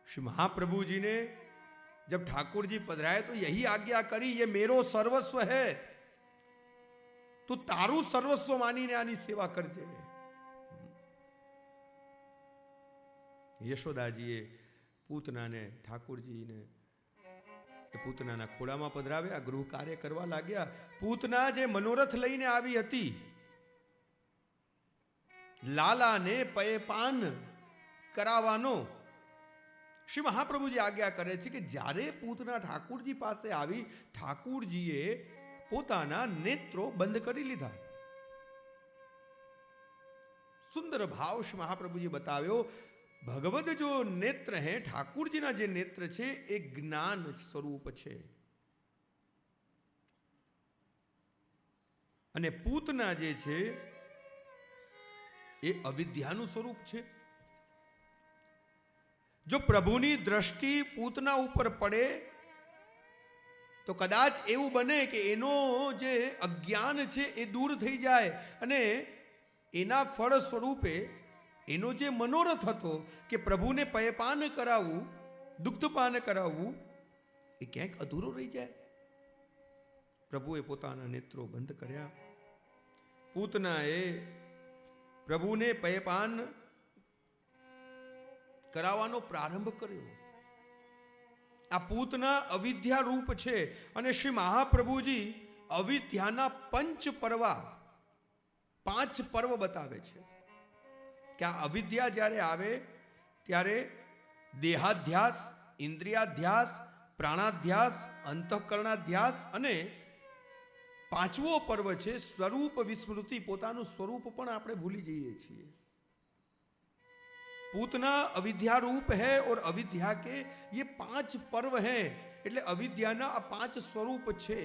श्री महाप्रभु जी ने जब ठाकुर जी पधराए तो यही आज्ञा करी, ये मेरो सर्वस्व है, तो तारू सर्वस्व मानी ने आनी सेवा करजे। यशोदाजीए पूतनाने ठाकुरजीने पूतनाना ખોળામાં પધરાવ્યા, ગૃહ કાર્ય કરવા લાગ્યા। પૂતના જે મનોરથ લઈને આવી હતી, લાલાને પયપાન કરાવવાનો શ્રી મહાપ્રભુજી આજ્ઞા કરે છે કે જ્યારે પૂતના ઠાકુરજી પાસે આવી, ઠાકુરજીએ પોતાના નેત્રો બંધ કરી લીધા। સુંદર ભાવ શ્રી મહાપ્રભુજી બતાવ્યો। भगवत जो नेत्र है, ठाकुर जी ना जे नेत्र छे ए ज्ञान स्वरूप छे, अने पूतना जे छे ए अविद्यानु स्वरूप छे। जो प्रभुनी दृष्टि पूतना ऊपर पड़े तो कदाच एवं बने कि एनो जे अज्ञान छे ए दूर थई जाए अने एना फल स्वरूपे एनो जे मनोरथ हतो कि प्रभु ने पयपान करावू, दुग्धपान करावू, ए क्यांक अधूरो रही जाए। प्रभुए पोताना नेत्रो बंद कर्या। पूतनाए प्रभुने पयपान करावानो प्रारंभ कर्यो। आ पूतना अविद्या रूप छे अने श्री महाप्रभुजी अविद्याना पंच पर्वा, 5 पर्व बतावे छे कि आ अविद्या જ્યારે આવે ત્યારે દેહાધ્યાસ, ઇન્દ્રિયાધ્યાસ, પ્રાણાધ્યાસ, અંતઃકરણાધ્યાસ અને 5મો પર્વ છે સ્વરૂપ વિસ્મૃતિ। પોતાનું સ્વરૂપ પણ આપણે ભૂલી જઈએ છીએ। पूतना अविद्या रूप है और अविद्या के ये 5 पर्व हैं, એટલે અવિદ્યાના આ 5 સ્વરૂપ છે।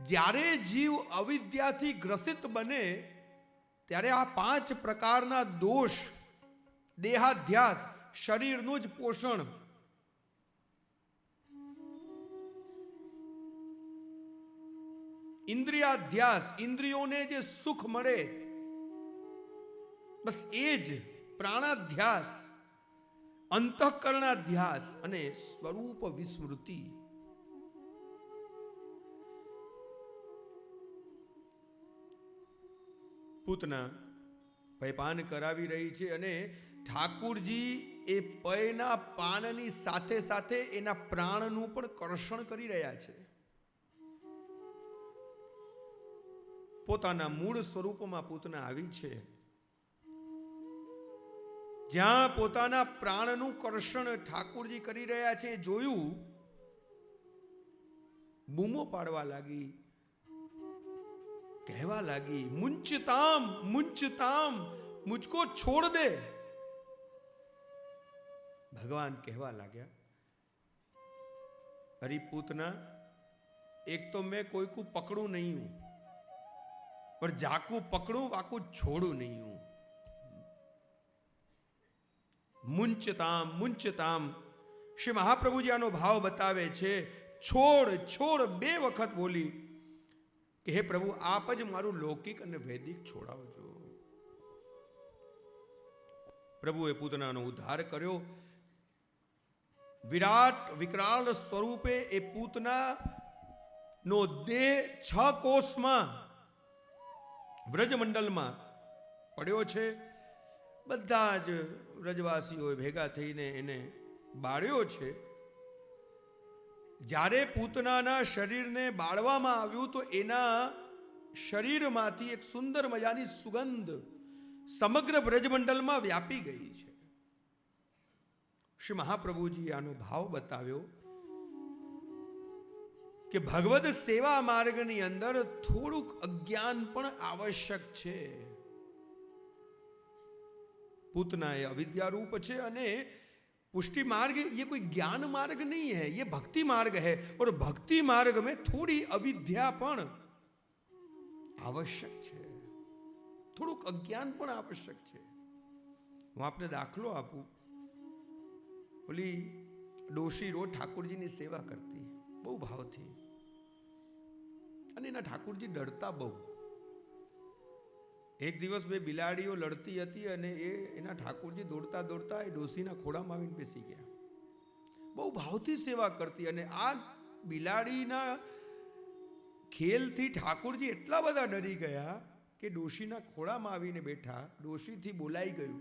જ્યારે જીવ અવિદ્યાથી ગ્રસિત બને ત્યારે આ 5 પ્રકારના દોષ, દેહાધ્યાસ, શરીરનું જ પોષણ, ઇન્દ્રિયાધ્યાસ, ઇન્દ્રિયોને જે સુખ મળે બસ એ જ, પ્રાણાધ્યાસ, અંતઃકરણાધ્યાસ અને સ્વરૂપ વિસ્મૃતિ। પૂતના પયપાન કરાવી રહી છે અને ઠાકુરજી એ પયના પાનની સાથે સાથે એના પ્રાણનું પણ કર્ષણ કરી રહ્યા છે। પોતાના મૂળ સ્વરૂપમાં પૂતના આવી છે। જ્યાં પોતાના પ્રાણનું કર્ષણ ઠાકુરજી કરી રહ્યા છે જોયું, બૂમો પાડવા લાગી, कहवा लगी, मुंचताम मुंचताम, मुझको छोड़ दे। भगवान कहवा लग्या, अरे पूतना, एक तो मैं कोई को पकड़ू नहीं हूं और जाकू पकड़ू वाकू छोड़ू नहीं हूं। मुंचताम मुंचताम, श्री महाप्रभु जी आनो भाव बतावे छे। छोड़ छोड़ 2 वखत बोली कि हे प्रभु आप ज मारू लौकिक अने वैदिक छोड़ावजो। प्रभुए पूतनानो उद्धार कर्यो। विराट विकराल स्वरूपे ए पूतना नो देह 6 कोषमां व्रजमंडलमां पड्यो छे। बधा ज व्रजवासीओ भेगा थईने एने बाळ्यो छे। જ્યારે પૂતનાના શરીરને બાળવામાં આવ્યું તો એના શરીરમાંથી એક સુંદર મજાની સુગંધ સમગ્ર બ્રજમંડલમાં વ્યાપી ગઈ છે। શ્રી મહાપ્રભુજી આનો ભાવ બતાવ્યો કે ભગવદ સેવા માર્ગની અંદર થોડુંક અજ્ઞાન પણ આવશ્યક છે। પૂતના એ અવિદ્યા રૂપ છે અને पुष्टि मार्ग ये कोई ज्ञान मार्ग नहीं है, ये भक्ति मार्ग है। और भक्ति मार्ग में थोड़ी अविद्या पण आवश्यक है, थोड़ुक अज्ञान पण आवश्यक है। हूँ आपने दाखलो आपू, बोली डोशी रोज ठाकुरजी की सेवा करती बहु भाव थी અને એના ઠાકુરજી ડરતા બહુ। એક દિવસ બે બિલાડીઓ લડતી હતી અને એના ઠાકોરજી દોડતા દોડતા એ ડોશીના ખોળામાં આવીને બેસી ગયા. બહુ ભાવથી સેવા કરતી, અને આ બિલાડીના ખેલથી ઠાકોરજી એટલા બધા ડરી ગયા કે ડોશીના ખોળામાં આવીને બેઠા. ડોશીથી બોલાઈ ગયું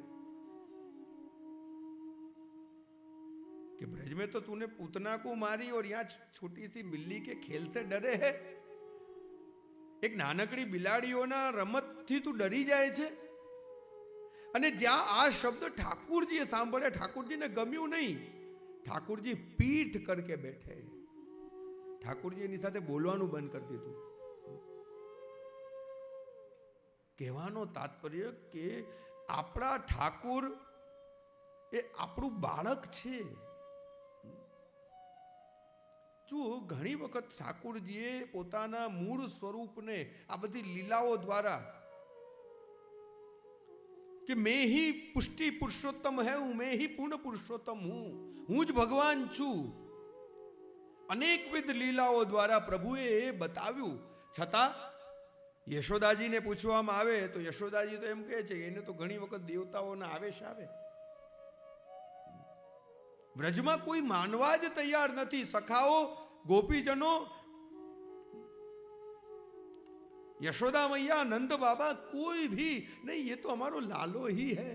कि ब्रज में तो तूने पूतना को मारी और यहाँ छोटी सी बिल्ली के खेल से डरे है. एक नानकड़ी बिलाड़ीओना रमतथी तू डरी जाए छे. અને જ્યાં આ શબ્દ ઠાકુરજીએ સાંભળ્યા, ઠાકુરજીને ગમ્યું નહીં. ઠાકુરજી પીઠ કરકે બેઠે. ઠાકુરજી એની સાથે બોલવાનું બંધ કરી દીધું. કહેવાનો તાત્પર્ય કે આપણા ઠાકુર એ આપણું બાળક છે. જો ઘણી વખત ઠાકુરજીએ પોતાના મૂળ સ્વરૂપને આ બધી લીલાઓ દ્વારા कि मैं ही पुष्टि पुरुषोत्तम है हूं, मैं ही पूर्ण पुरुषोत्तम हूं, हूं ज भगवान छू, अनेकविध लीलाओं द्वारा प्रभुए बताव्યું. છતાં યશોદાજીને પૂછવામાં આવે તો યશોદાજી તો એમ કહે છે કે એને તો ઘણી વખત દેવતાઓના આવેશ આવે. વ્રજમાં કોઈ માનવા જ તૈયાર નથી. સખાઓ, ગોપીજનો, यशोदा मैया, नंद बाबा, कोई भी नहीं. ये तो हमारो लालो ही है,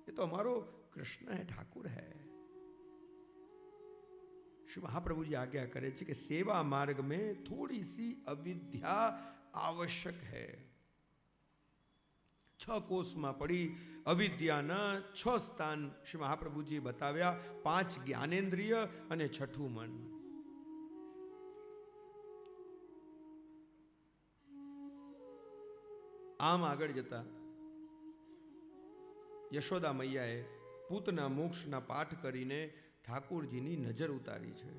ये तो हमारो कृष्ण है, ठाकुर है. श्री महाप्रभु जी आज्ञा करे कि सेवा मार्ग में थोड़ी सी अविद्या आवश्यक है. 6 कोष में पड़ी अविद्याना 6 स्थान श्री महाप्रभु जी बताव्या. 5 ज्ञानेन्द्रिय અને 6ठું मन. આમ આગળ જતા યશોદા મૈયાએ પૂતના મોક્ષના પાઠ કરીને ઠાકુરજીની નજર ઉતારી છે.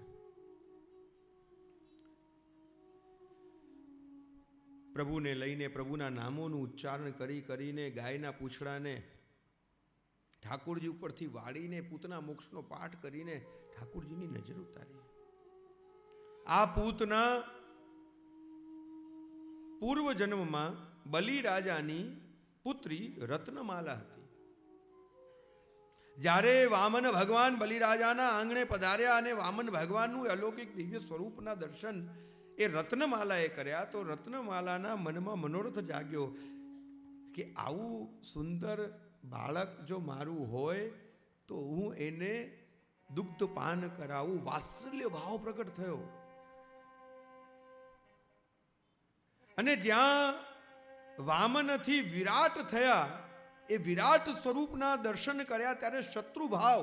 પ્રભુને લઈને પ્રભુના નામોનું ઉચ્ચારણ કરીને ગાયના પૂંછડાને ઠાકુરજી ઉપરથી વાળીને પૂતના મોક્ષનો પાઠ કરીને ઠાકુરજીની નજર ઉતારી. આ પૂતના પૂર્વ જન્મમાં બલિ રાજાની પુત્રી રત્નમાલા હતી. જ્યારે વામન ભગવાન બલિ રાજાના આંગણે પધાર્યા અને વામન ભગવાનનું અલૌકિક દિવ્ય સ્વરૂપના દર્શન એ રત્નમાલાએ કર્યા તો રત્નમાલાના મનમાં મનોરથ જાગ્યો કે આવું સુંદર બાળક જો મારું હોય તો હું એને દુગ્ધ પાન કરાવું. વાત્સલ્ય ભાવ પ્રગટ થયો. અને જ્યાં વામનથી વિરાટ થયા, એ વિરાટ સ્વરૂપના દર્શન કર્યા ત્યારે શત્રુ ભાવ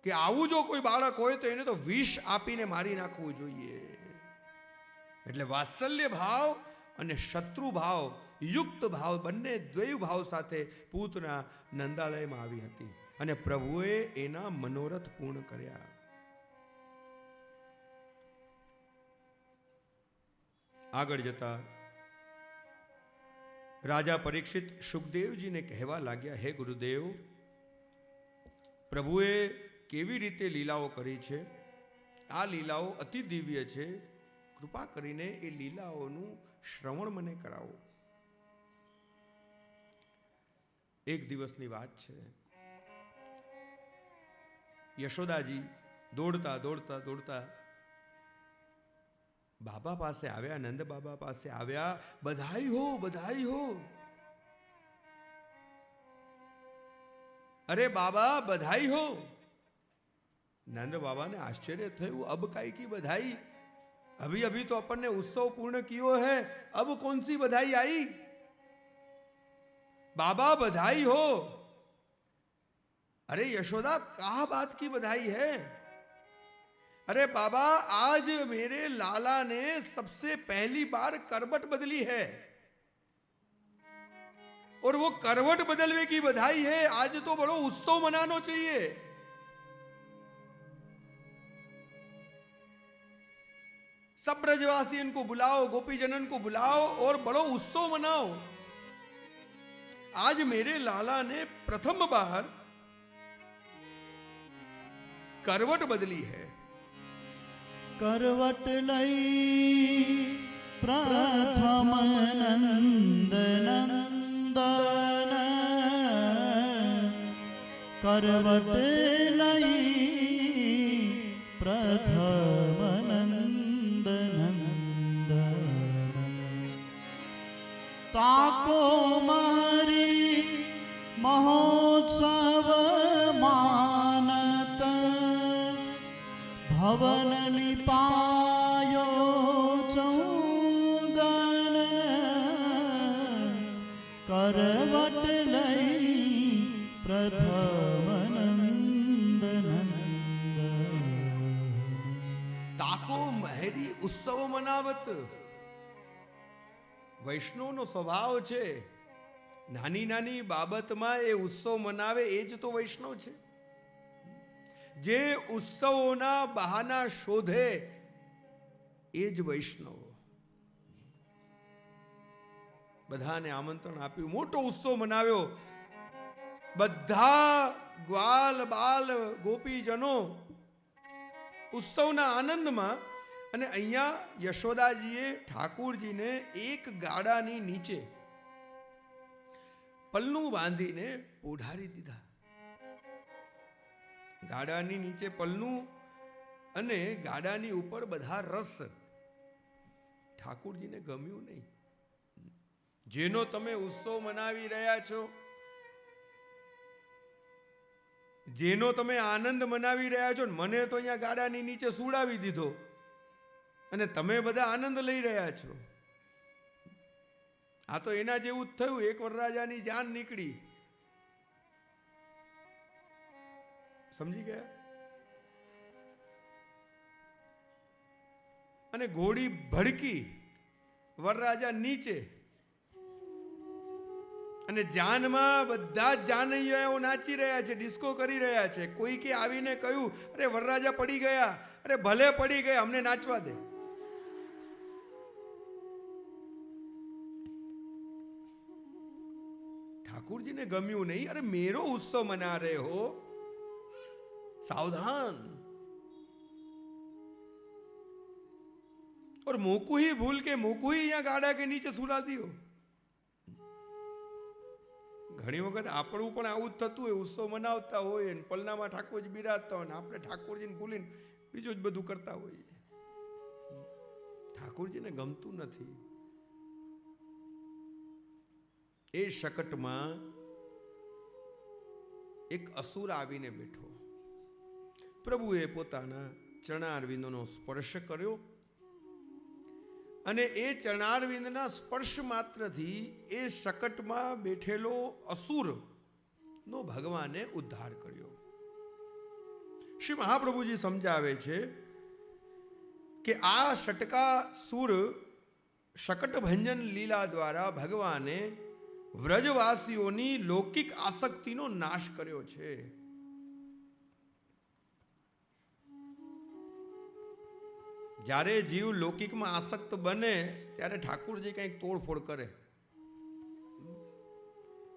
કે આવું જો કોઈ બાળક હોય તો એને તો વિષ આપીને મારી નાખવું જોઈએ. એટલે વાત્સલ્ય ભાવ અને શત્રુ ભાવ યુક્ત ભાવ બંને દ્વૈવ ભાવ સાથે પૂતના નંદાલયમાં આવી હતી અને પ્રભુએ એના મનોરથ પૂર્ણ કર્યા. આગળ જતા રાજા પરીક્ષિત સુખદેવજીને કહેવા લાગ્યા, હે ગુરુદેવ, પ્રભુએ કેવી રીતે લીલાઓ કરી છે, આ લીલાઓ અતિ દિવ્ય છે, કૃપા કરીને એ લીલાઓનું શ્રવણ મને કરાવો. એક દિવસની વાત છે. યશોદાજી દોડતા દોડતા દોડતા બાબા પાસે આવ્યા, નંદ બાબા પાસે આવ્યા. બધાઈ હો, બધાઈ હો. અરે બાબા બધાઈ हो. नंद बाबा ने आश्चर्य थયું. अब काई की बधाई? अभी अभी तो अपन ने उत्सव पूर्ण कियो है, अब कौन सी बधाई आई? बाबा बधाई हो. अरे यशोदा, क्या बात की बधाई है? अरे बाबा, आज मेरे लाला ने सबसे पहली बार करवट बदली है और वो करवट बदलने की बधाई है. आज तो बड़ो उत्सव मनाना चाहिए. सब ब्रजवासी इनको बुलाओ, गोपीजनन को बुलाओ और बड़ो उत्सव मनाओ. आज मेरे लाला ने प्रथम बार करवट बदली है. करवट लई પ્રથમ નંદનંદન કરવટ લઈ પ્રથમ નંદનંદન તાકો મારી મહોત્સવ માનત ભવન લિપાયો ચૌદન કરવટ લઈ પ્રથમ નંદનંદન તાકો મહેરી ઉત્સવ મનાવત. વૈષ્ણવનો સ્વભાવ છે નાની નાની બાબતમાં એ ઉત્સવ મનાવે, એ જ તો વૈષ્ણવ છે. જે ઉત્સવોના બહાના શોધે એ જ વૈષ્ણવ. બધાને આમંત્રણ આપ્યું, મોટો ઉત્સવ મનાવ્યો. બધા ગ્વાલ બાલ ગોપીજનો ઉત્સવના આનંદમાં. અને અહીંયા યશોદાજીએ ઠાકુરજીને એક ગાડાની નીચે પલ્લું બાંધીને પોઢારી દીધા. ગાડાની નીચે પલ્લું અને ગાડાની ઉપર બધા રસ. ઠાકુરજીને ગમ્યું નહીં. જેનો તમે ઉત્સવ મનાવી રહ્યા છો, જેનો તમે આનંદ મનાવી રહ્યા છો, મને તો અહીંયા ગાડાની નીચે સુડાવી દીધો અને તમે બધા આનંદ લઈ રહ્યા છો. આ તો એના જેવું જ થયું. એક વરરાજાની જાન નીકળી. સમજી ગયા? અને ઘોડી ભડકી, વરરાજા નીચે, અને જાનમાં બધા જ જાનૈયાઓ નાચી રહ્યા છે, ડિસ્કો કરી રહ્યા છે. કોઈ કે આવીને કહ્યું, અરે વરરાજા પડી ગયા. અરે ભલે પડી ગયા, અમને નાચવા દે. ઠાकुर ने गम्યું नहीं. अरे मेरो उत्सव मना रहे हो, सावधान. और मोकू ही भूल के मोकू ही यहाँ गाड़ा के नीचे सुला दियो. ઘણી વખત આપણું પણ આવું જ થતું હોય. ઉત્સવ મનાવતા હોય ને પલનામાં ઠાકોરજી બિરાજતા હોય ને આપણે ઠાકોરજીને ભૂલીને બીજું જ બધું કરતા હોઈએ. ઠાકોરજીને ગમતું નથી. એ શકટમાં એક અસુર આવીને બેઠો. પ્રભુએ પોતાના ચરણારવિંદોનો સ્પર્શ કર્યો અને એ ચરણારવિંદના સ્પર્શ માત્રથી એ શકટમાં બેઠેલો અસુર નો ભગવાને ઉદ્ધાર કર્યો. શ્રી મહાપ્રભુજી સમજાવે છે કે આ શટકા સુર શકટ ભંજન લીલા દ્વારા ભગવાને વ્રજવાસીઓની લૌકિક આસક્તિનો નાશ કર્યો છે. જ્યારે જીવ લૌકિકમાં આસક્ત બને ત્યારે ઠાકુરજી કંઈક તોડફોડ કરે.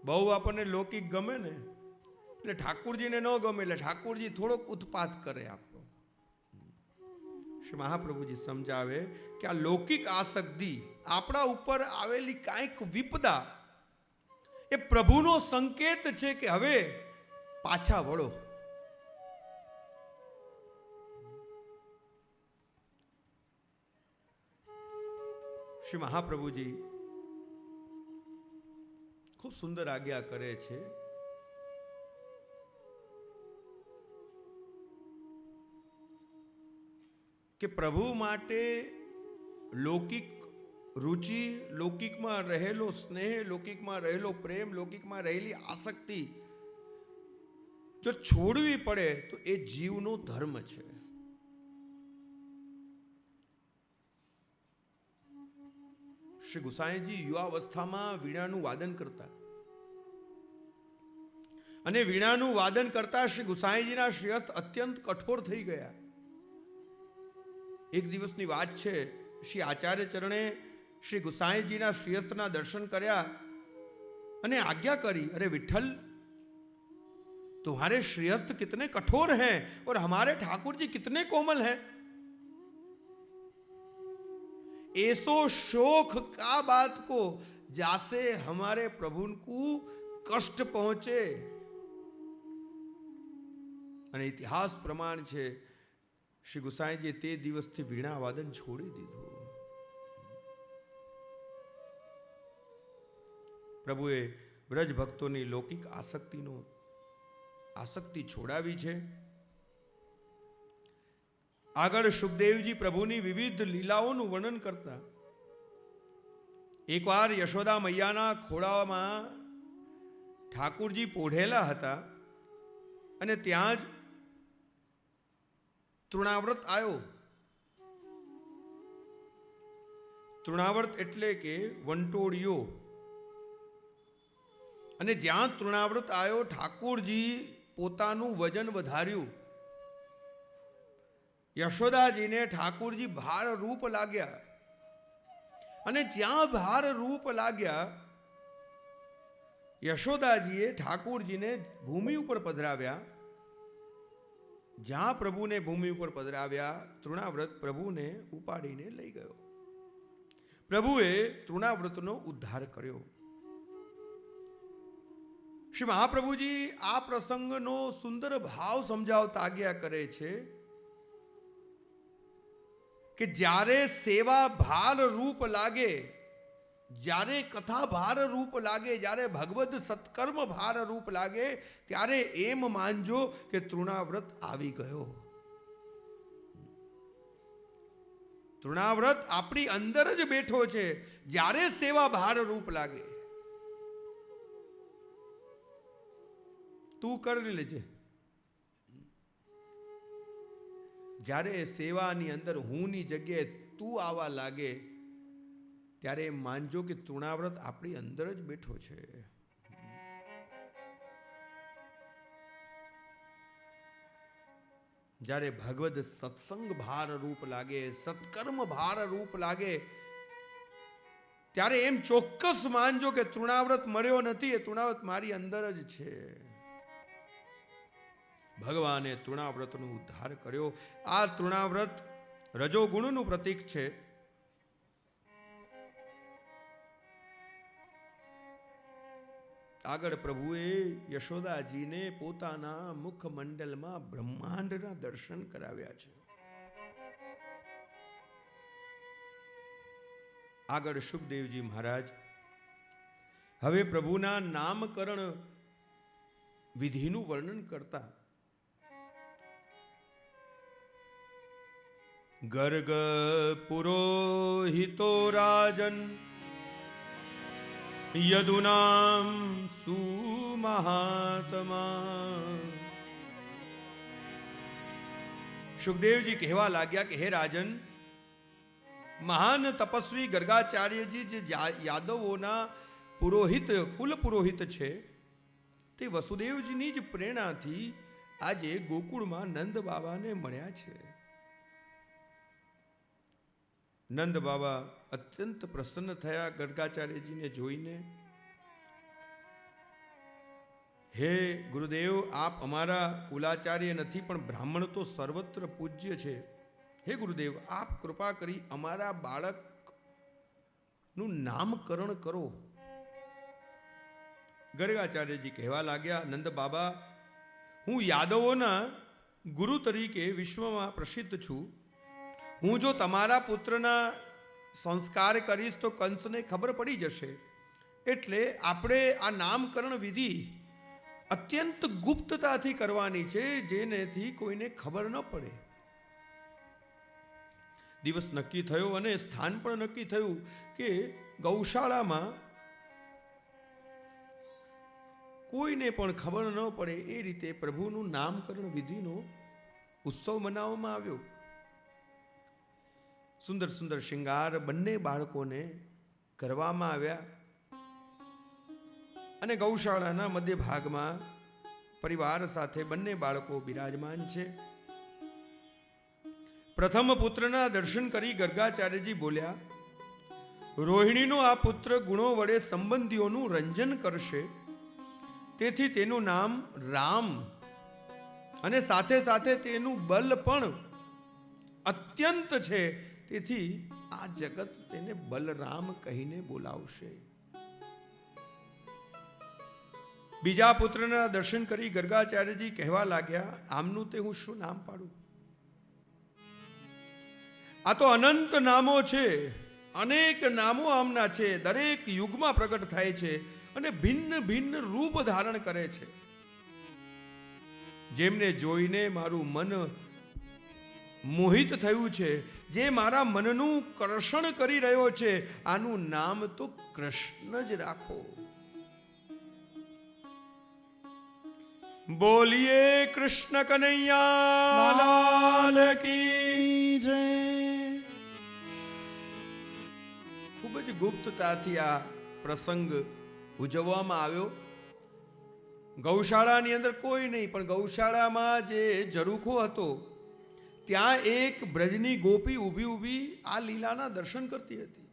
બહુ આપણને લૌકિક ગમે ને એટલે ઠાકુરજીને ન ગમે એટલે ઠાકુરજી થોડોક ઉત્પાત કરે આપણો. શ્રી મહાપ્રભુજી સમજાવે કે આ લૌકિક આસક્તિ, આપણા ઉપર આવેલી કાંઈક વિપદા, એ પ્રભુનો સંકેત છે કે હવે પાછા વળો. શ્રી મહાપ્રભુજી ખૂબ સુંદર આજ્ઞા કરે છે કે પ્રભુ માટે લૌકિક રુચિ, લૌકિકમાં રહેલો સ્નેહ, લૌકિકમાં રહેલો પ્રેમ, લૌકિકમાં રહેલી આસક્તિ જો છોડવી પડે તો એ જીવનો ધર્મ છે. શ્રી ગુસાઈજી યુવાવસ્થામાં વીણાનું વાદન કરતા અને વીણાનું વાદન કરતા શ્રી ગુસાઈજીના શ્રેયસ્થ અત્યંત કઠોર થઈ ગયા. એક દિવસની વાત છે, શ્રી આચાર્ય ચરણે શ્રી ગુસાઈજીના શ્રેયસ્થના દર્શન કર્યા અને આજ્ઞા કરી, અરે વિઠ્ઠલ, तुम्हारे श्रेयस्थ कितने कठोर हैं और हमारे ठाकुर जी कितने कोमल हैं. ऐसो शोक का बात को जासे हमारे प्रभु को कष्ट पहुंचे। અને ઇતિહાસ પ્રમાણ છે શ્રી ગુસાઈજી તે દિવસથી વીણા વાદન છોડી દીધું. પ્રભુએ વ્રજ ભક્તોની લૌકિક આસક્તિ છોડાવી છે. આગળ સુખદેવજી પ્રભુની વિવિધ લીલાઓનું વર્ણન કરતા એકવાર યશોદા મૈયાના ખોળામાં ઠાકુરજી પોઢેલા હતા અને ત્યાં જ તૃણાવ્રત આવ્યો. તૃણાવ્રત એટલે કે વંટોળિયો. અને જ્યાં તૃણાવ્રત આવ્યો ઠાકુરજી પોતાનું વજન વધાર્યું. યશોદાજીને ઠાકુરજી ભાર રૂપ લાગ્યા અને જ્યાં ભાર રૂપ લાગ્યા યશોદાજીએ ઠાકુરજીને ભૂમિ ઉપર પધરાવ્યા. જ્યાં પ્રભુને ભૂમિ ઉપર પધરાવ્યા તૃણાવ્રત પ્રભુને ઉપાડીને લઈ ગયો. પ્રભુએ તૃણાવ્રતનો ઉદ્ધાર કર્યો. શ્રી મહાપ્રભુજી આ પ્રસંગનો સુંદર ભાવ સમજાવતા આજ્ઞા કરે છે કે જ્યારે સેવા ભાર રૂપ લાગે, જ્યારે કથા ભાર રૂપ લાગે, જ્યારે ભગવદ સત્કર્મ ભાર રૂપ લાગે ત્યારે એમ માનજો કે તૃણાવ્રત આવી ગયો. તૃણાવ્રત આપણી અંદર જ બેઠો છે. જ્યારે સેવા ભાર રૂપ લાગે તું કરી લેજે. જ્યારે સેવાની અંદર હુંની જગ્યાએ તું આવવા લાગે ત્યારે માનજો કે તૃણાવ્રત આપણી અંદર જ બેઠો છે. જ્યારે ભગવદ સત્સંગ ભાર રૂપ લાગે, સત્કર્મ ભાર રૂપ લાગે ત્યારે એમ ચોક્કસ માનજો કે તૃણાવ્રત મળ્યો નથી, એ તૃણાવ્રત મારી અંદર જ છે. ભગવાને તૃણાવ્રતનો ઉદ્ધાર કર્યો. આ તૃણાવ્રત રજોગુણનું પ્રતીક છે. આગળ પ્રભુએ યશોદાજીને પોતાના મુખમંડલમાં બ્રહ્માંડના દર્શન કરાવ્યા છે. આગળ સુખદેવજી મહારાજ હવે પ્રભુના નામકરણ વિધિનું વર્ણન કરતા ગર્ગ પુરોહિતો રાજન યદુનામ સુમહાત્મા. સુખદેવજી કહેવા લાગ્યા કે હે રાજન, મહાન તપસ્વી ગર્ગાચાર્યજી જે યાદવોના પુરોહિત, કુલ પુરોહિત છે, તે વસુદેવજીની જ પ્રેરણાથી આજે ગોકુળમાં નંદ બાબાને મળ્યા છે. નંદ બાબા અત્યંત પ્રસન્ન થયા ગર્ગાચાર્યજીને જોઈને. હે ગુરુદેવ, આપ અમારા કુલાચાર્ય નથી પણ બ્રાહ્મણ તો સર્વત્ર પૂજ્ય છે. હે ગુરુદેવ, આપ કૃપા કરી અમારા બાળકનું નામકરણ કરો. ગર્ગાચાર્યજી કહેવા લાગ્યા, નંદ બાબા, હું યાદવોના ગુરુ તરીકે વિશ્વમાં પ્રસિદ્ધ છું. હું જો તમારા પુત્રના સંસ્કાર કરીશ તો કંસને ખબર પડી જશે. એટલે આપણે આ નામકરણ વિધિ અત્યંત ગુપ્તતાથી કરવાની છે, જેનેથી કોઈને ખબર ન પડે. દિવસ નક્કી થયો અને સ્થાન પણ નક્કી થયું કે ગૌશાળામાં કોઈને પણ ખબર ન પડે એ રીતે પ્રભુનું નામકરણ વિધિનો ઉત્સવ મનાવવામાં આવ્યો. સુંદર સુંદર શિંગાર બંને બાળકોને કરવામાં આવ્યા અને ગૌશાળાના મધ્ય ભાગમાં પરિવાર સાથે બંને બાળકો બિરાજમાન છે. પ્રથમ પુત્રના દર્શન કરી ગર્ગાચાર્યજી બોલ્યા, રોહિણીનો આ પુત્ર ગુણો વડે સંબંધીઓનું રંજન કરશે, તેથી તેનું નામ રામ અને સાથે સાથે તેનું બલ પણ અત્યંત છે, તેથી આ જગત તેને બલરામ કહીને બોલાવશે. બીજા પુત્રના દર્શન કરી ગર્ગાચાર્યજી કહેવા લાગ્યા, આમનું તે હું શું નામ પાડું? આ તો અનંત નામો છે, અનેક નામો આમના છે, દરેક યુગમાં પ્રગટ થાય છે અને ભિન્ન ભિન્ન રૂપ ધારણ કરે છે. જેમને જોઈને મારું મન મોહિત થયું છે, જે મારા મનનું કર્ષણ કરી રહ્યો છે, આનું નામ તો કૃષ્ણ જ રાખો. બોલીએ કૃષ્ણ કનૈયા લાલ કી જય. ખૂબ જ ગુપ્તતાથી આ પ્રસંગ ઉજવવામાં આવ્યો. ગૌશાળાની અંદર કોઈ નહીં, પણ ગૌશાળામાં જે ઝરૂખો હતો ત્યાં એક બ્રજની ગોપી ઊભી આ લીલાના દર્શન કરતી હતી.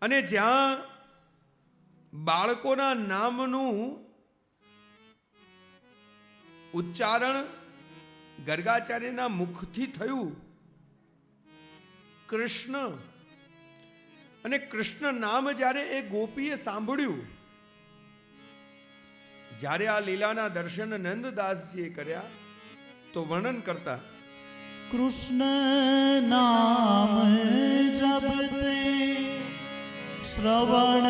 અને જ્યાં બાળકોના નામનું ઉચ્ચારણ ગર્ગાચાર્યના મુખથી થયું કૃષ્ણ, અને કૃષ્ણ નામ જ્યારે એ ગોપીએ સાંભળ્યું, જ્યારે આ લીલાના દર્શન નંદદાસજીએ કર્યા તો વર્ણન કરતા, કૃષ્ણ નામ જપતે શ્રવણ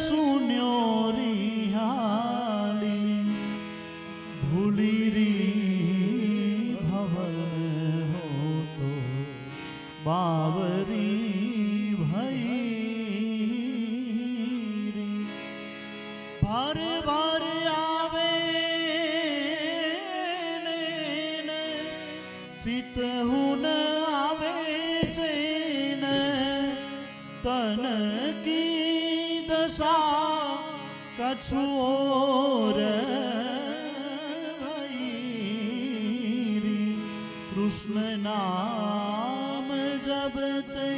સુન્યો રિહાલી ભૂલી રી ભવન હોતો બાવરી ભઈ રી. ભર ભર આવે ને ચિત હું આવે છે ને તન કી દશા કछु ઓર ભઈ રી. કૃષ્ણ નામ જપતે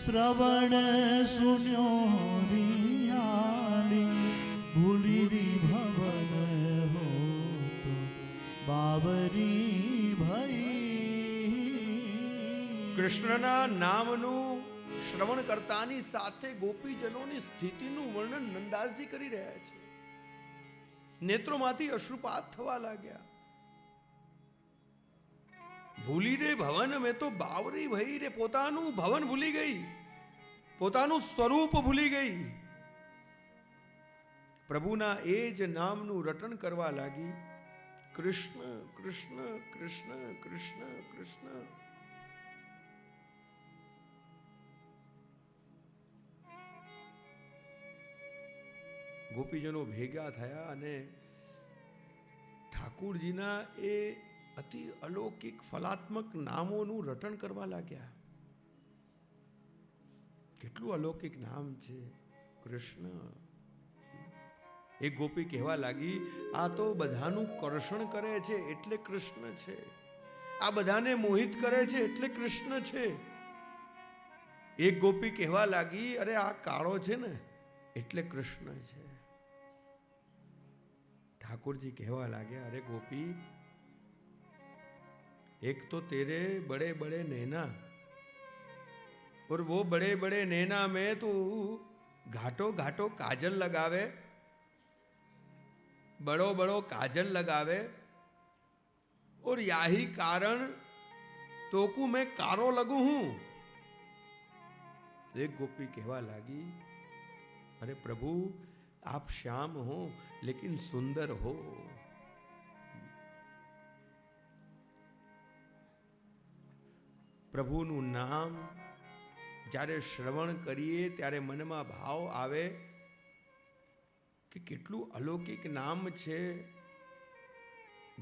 શ્રવણ સુન્યો રિયાલી ભૂલી રી ભવન હો તો બાવરી ભઈ. કૃષ્ણના નામનું શ્રવણ કરતાની સાથે ગોપીજનોની સ્થિતિનું વર્ણન નંદાસજી કરી રહ્યા છે. નેત્રોમાંથી અશ્રુપાત થવા લાગ્યા. ભૂલી રે ભવન મેં તો બાવરી ભઈ રે. પોતાનું ભવન ભૂલી ગઈ, પોતાનું સ્વરૂપ ભૂલી ગઈ. પ્રભુના એ જ નામનું રટણ કરવા લાગી. કૃષ્ણ કૃષ્ણ કૃષ્ણ કૃષ્ણ કૃષ્ણ. ગોપીજનો ભેગા થયા અને ઠાકુરજીના એ અતિ અલૌકિક ફલાત્મક નામોનું રટણ કરવા લાગ્યા. કેટલું અલૌકિક નામ છે કૃષ્ણ. એક ગોપી કહેવા લાગી, આ તો બધાનું કર્ષણ કરે છે એટલે કૃષ્ણ છે, આ બધાને મોહિત કરે છે એટલે કૃષ્ણ છે. એક ગોપી કહેવા લાગી, અરે આ કાળો છે ને એટલે કૃષ્ણ છે. ઠાकुर કહેવા લાગ્યા, અરે ગોપી, एक तो तेरे बड़े बड़े नैना, और वो बड़े बड़े नैना में तू घाटो घाटो काजल लगावे, बड़ो बड़ो काजल लगावे, और यही कारण तो को मैं कारो लगू हूं. एक गोपी कहवा लगी, अरे प्रभु आप श्याम हो लेकिन सुंदर हो. પ્રભુનું નામ જ્યારે શ્રવણ કરીએ ત્યારે મનમાં ભાવ આવે કે કેટલું અલૌકિક નામ છે,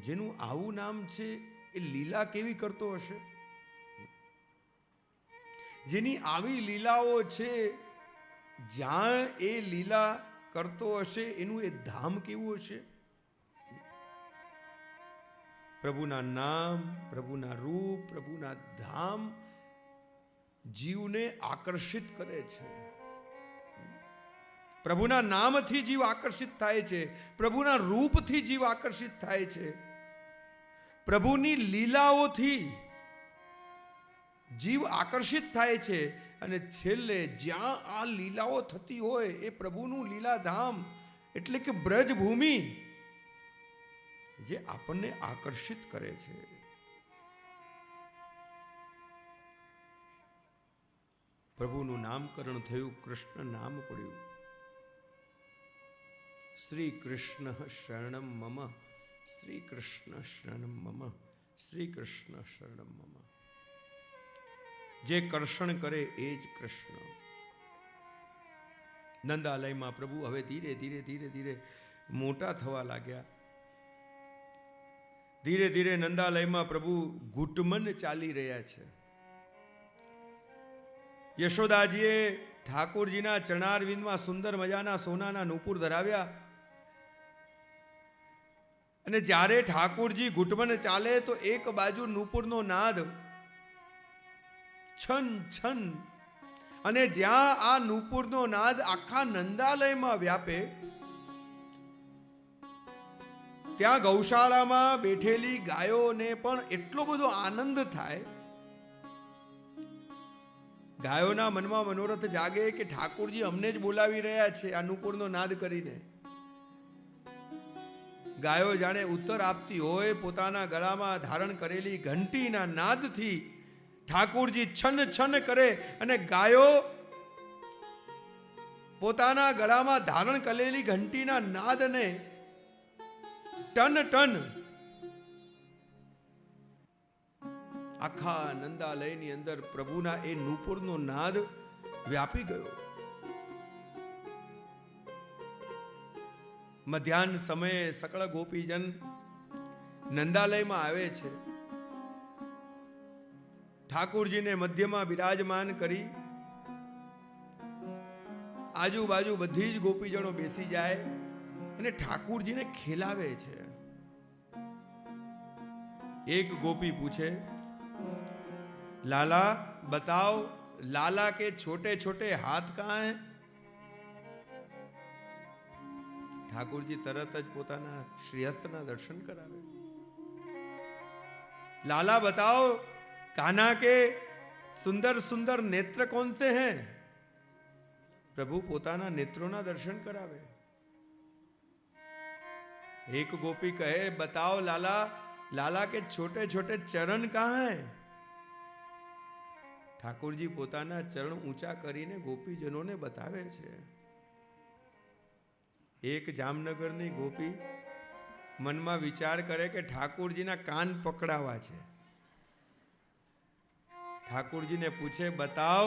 જેનું આવું નામ છે એ લીલા કેવી કરતો હશે, જેની આવી લીલાઓ છે, જ્યાં એ લીલા કરતો હશે એનું એ ધામ કેવું હશે. પ્રભુના નામ, પ્રભુના રૂપ, પ્રભુના ધામ જીવને આકર્ષિત કરે છે. પ્રભુના નામથી જીવ આકર્ષિત થાય છે, પ્રભુના રૂપથી જીવ આકર્ષિત થાય છે, પ્રભુની લીલાઓથી જીવ આકર્ષિત થાય છે અને છેલ્લે જ્યાં આ લીલાઓ થતી હોય એ પ્રભુનું લીલાધામ એટલે કે બ્રજભૂમિ જે આપણને આકર્ષિત કરે છે. પ્રભુનું નામકરણ થયું, કૃષ્ણ નામ પડ્યું. શ્રી કૃષ્ણ શરણમ મમ, શ્રી કૃષ્ણ શરણમ મમ, શ્રી કૃષ્ણ શરણમ મમ. જે કર્ષણ કરે એ જ કૃષ્ણ. નંદાલયમાં પ્રભુ હવે ધીરે ધીરે ધીરે ધીરે મોટા થવા લાગ્યા. ધીરે ધીરે નંદાલયમાં પ્રભુ ઘૂંટમન ચાલી રહ્યા છે. યશોદાજીએ ઠાકોરજીના ચરણારવિંદમાં સુંદર મજાના સોનાના નૂપુર ધરાવ્યા અને જ્યારે ઠાકોરજી ઘૂંટમન ચાલે તો એક બાજુ નૂપુરનો નાદ છન છન, અને જ્યાં આ નૂપુરનો નાદ આખા નંદાલયમાં વ્યાપે ત્યાં ગૌશાળામાં બેઠેલી ગાયોને પણ એટલો બધો આનંદ થાય. ગાયોના મનમાં મનોરથ જાગે કે ઠાકોરજી અમને જ બોલાવી રહ્યા છે આ નૂપુરનો નાદ કરીને. ગાયો જાણે ઉત્તર આપતી હોય, પોતાના ગળામાં ધારણ કરેલી ઘંટીના નાદથી ઠાકોરજી છન છન કરે અને ગાયો પોતાના ગળામાં ધારણ કરેલી ઘંટીના નાદને ટન ટન આખા નંદાલયની અંદર પ્રભુના એ નૂપુરનો નાદ વ્યાપી ગયો. મધ્યાહન સમયે સકળ ગોપીજન નંદાલયમાં આવે છે. ઠાકોરજીને મધ્યમાં બિરાજમાન કરી આજુબાજુ બધી જ ગોપીજનો બેસી જાય અને ઠાકોરજીને ખેલાવે છે. એક ગોપી પૂછે, लाला बताओ, लाला के छोटे छोटे हाथ कहां हैं? ઠાકોરજી તરત જ પોતાના શ્રીહસ્તના દર્શન કરાવે. लाला बताओ, कान्हा के सुंदर सुंदर नेत्र कौन से हैं? प्रभु પોતાના નેત્રોના દર્શન કરાવે. एक गोपी कहे, बताओ लाला, लाला के छोटे छोटे चरण कहां हैं? ઠાકોરજી પોતાના ચરણ ઊંચા કરીને ગોપીજનોને બતાવે છે. એક જામનગરની ગોપી મનમાં વિચાર કરે કે ઠાકોરજીના કાન પકડાવા છે. ઠાકોરજીને પૂછે, बताओ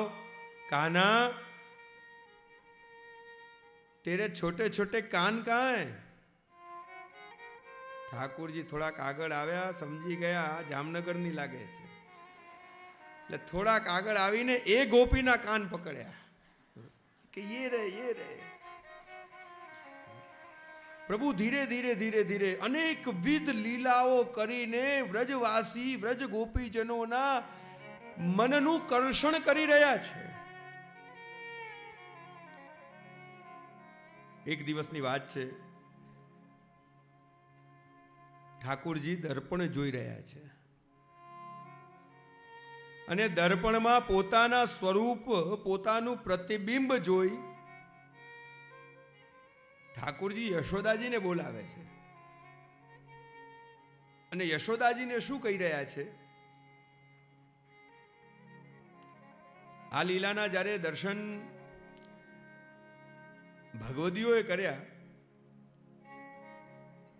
कान्हा, तेरे छोटे छोटे कान कहां हैं? ઠાકોરજી થોડાક આગળ આવ્યા, સમજી ગયા જામનગરની લાગે છે. એટલે થોડાક આગળ આવીને એ ગોપીના કાન પકડ્યા કે ये रे. પ્રભુ ધીરે ધીરે ધીરે ધીરે અનેક વિધ લીલાઓ કરીને વ્રજવાસી વ્રજ ગોપીજનોના મનનું કર્ષણ કરી રહ્યા છે. એક દિવસની વાત છે. ઠાકોરજી દર્પણ જોઈ રહ્યા છે અને દર્પણમાં પોતાના સ્વરૂપ, પોતાનું પ્રતિબિંબ જોઈ ઠાકોરજી યશોદાજીને બોલાવે છે. અને યશોદાજીને શું કહી રહ્યા છે? આ લીલાના જ્યારે દર્શન ભગવદીઓએ કર્યા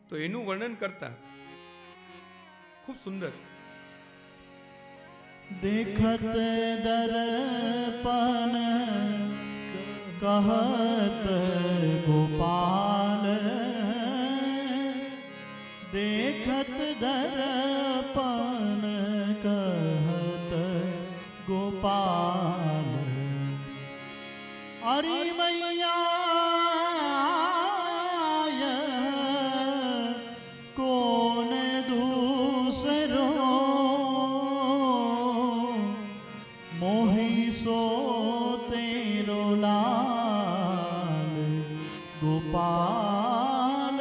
તો એનું વર્ણન કરતા ખૂબ સુંદર. देखत दर्पण कहत गोपाल, देखत दर्पण कहत गोपाल, अरे मैया कौन दूसरो मोही सो तेरो लाल गोपाल,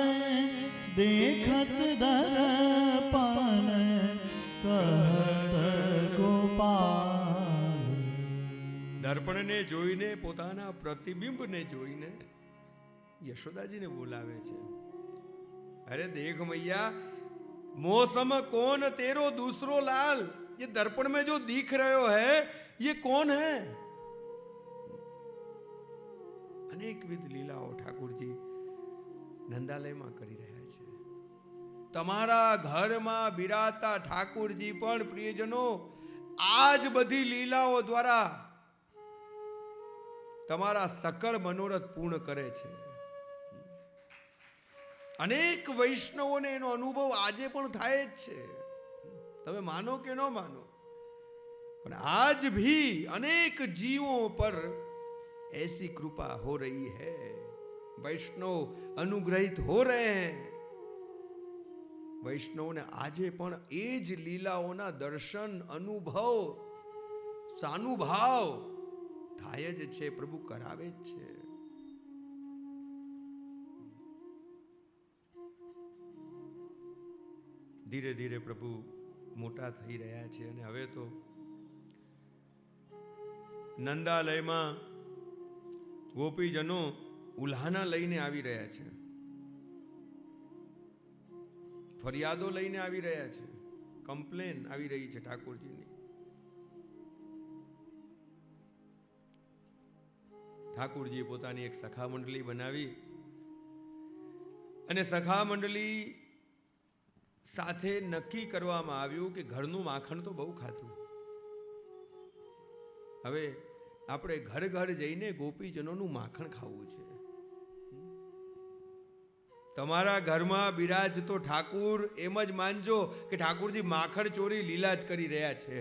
देखत दर्पण कहत गोपाल. બ્રહ્મને જોઈને, પોતાના પ્રતિબિંબને જોઈને યશોદાજીને બોલાવે છે, અરે દેખ મૈયા, मौसम कौन तेरो दूसरो लाल, ये दर्पण में जो दिख रहे है ये कौन है। अनेकविध लीलाओं ठाकुरजी नंदालयમાં કરી રહ્યા છે। તમારા ઘરમાં બિરાજતા ઠાकुरજી પણ પ્રિયજનો આજ બધી લીલાઓ દ્વારા તમારા સકળ મનોરથ પૂર્ણ કરે છે। અનેક વૈષ્ણવોને એનો અનુભવ આજે પણ થાય જ છે, તમે માનો કે ન માનો, પણ आज भी अनेक जीवों पर ऐसी कृपा हो रही है, वैष्णव अनुग्रहित हो रहे हैं। वैष्णव ने આજે પણ એ જ લીલાઓના દર્શન, અનુભવ, સાનુભાવ થાય જ છે, પ્રભુ કરાવે જ છે। ધીરે ધીરે પ્રભુ મોટા થઈ રહ્યા છે અને હવે તો નંદાલયમાં ગોપીજનો ઉલ્હાના લઈને આવી રહ્યા છે, ફરિયાદો લઈને આવી રહ્યા છે, કમ્પ્લેન આવી રહી છે ઠાકોરજીની। ઠાકોરજીએ પોતાની એક સખા મંડળી બનાવી અને સખા મંડળી સાથે નક્કી કરવામાં આવ્યું કે ઘરનું માખણ તો બહુ ખાતું, હવે આપણે ઘર ઘર જઈને ગોપીજનોનું માખણ ખાવું છે। તમારા ઘરમાં બિરાજતો ઠાકુર એમ જ માનજો કે ઠાકુરજી માખણ ચોરી લીલા જ કરી રહ્યા છે।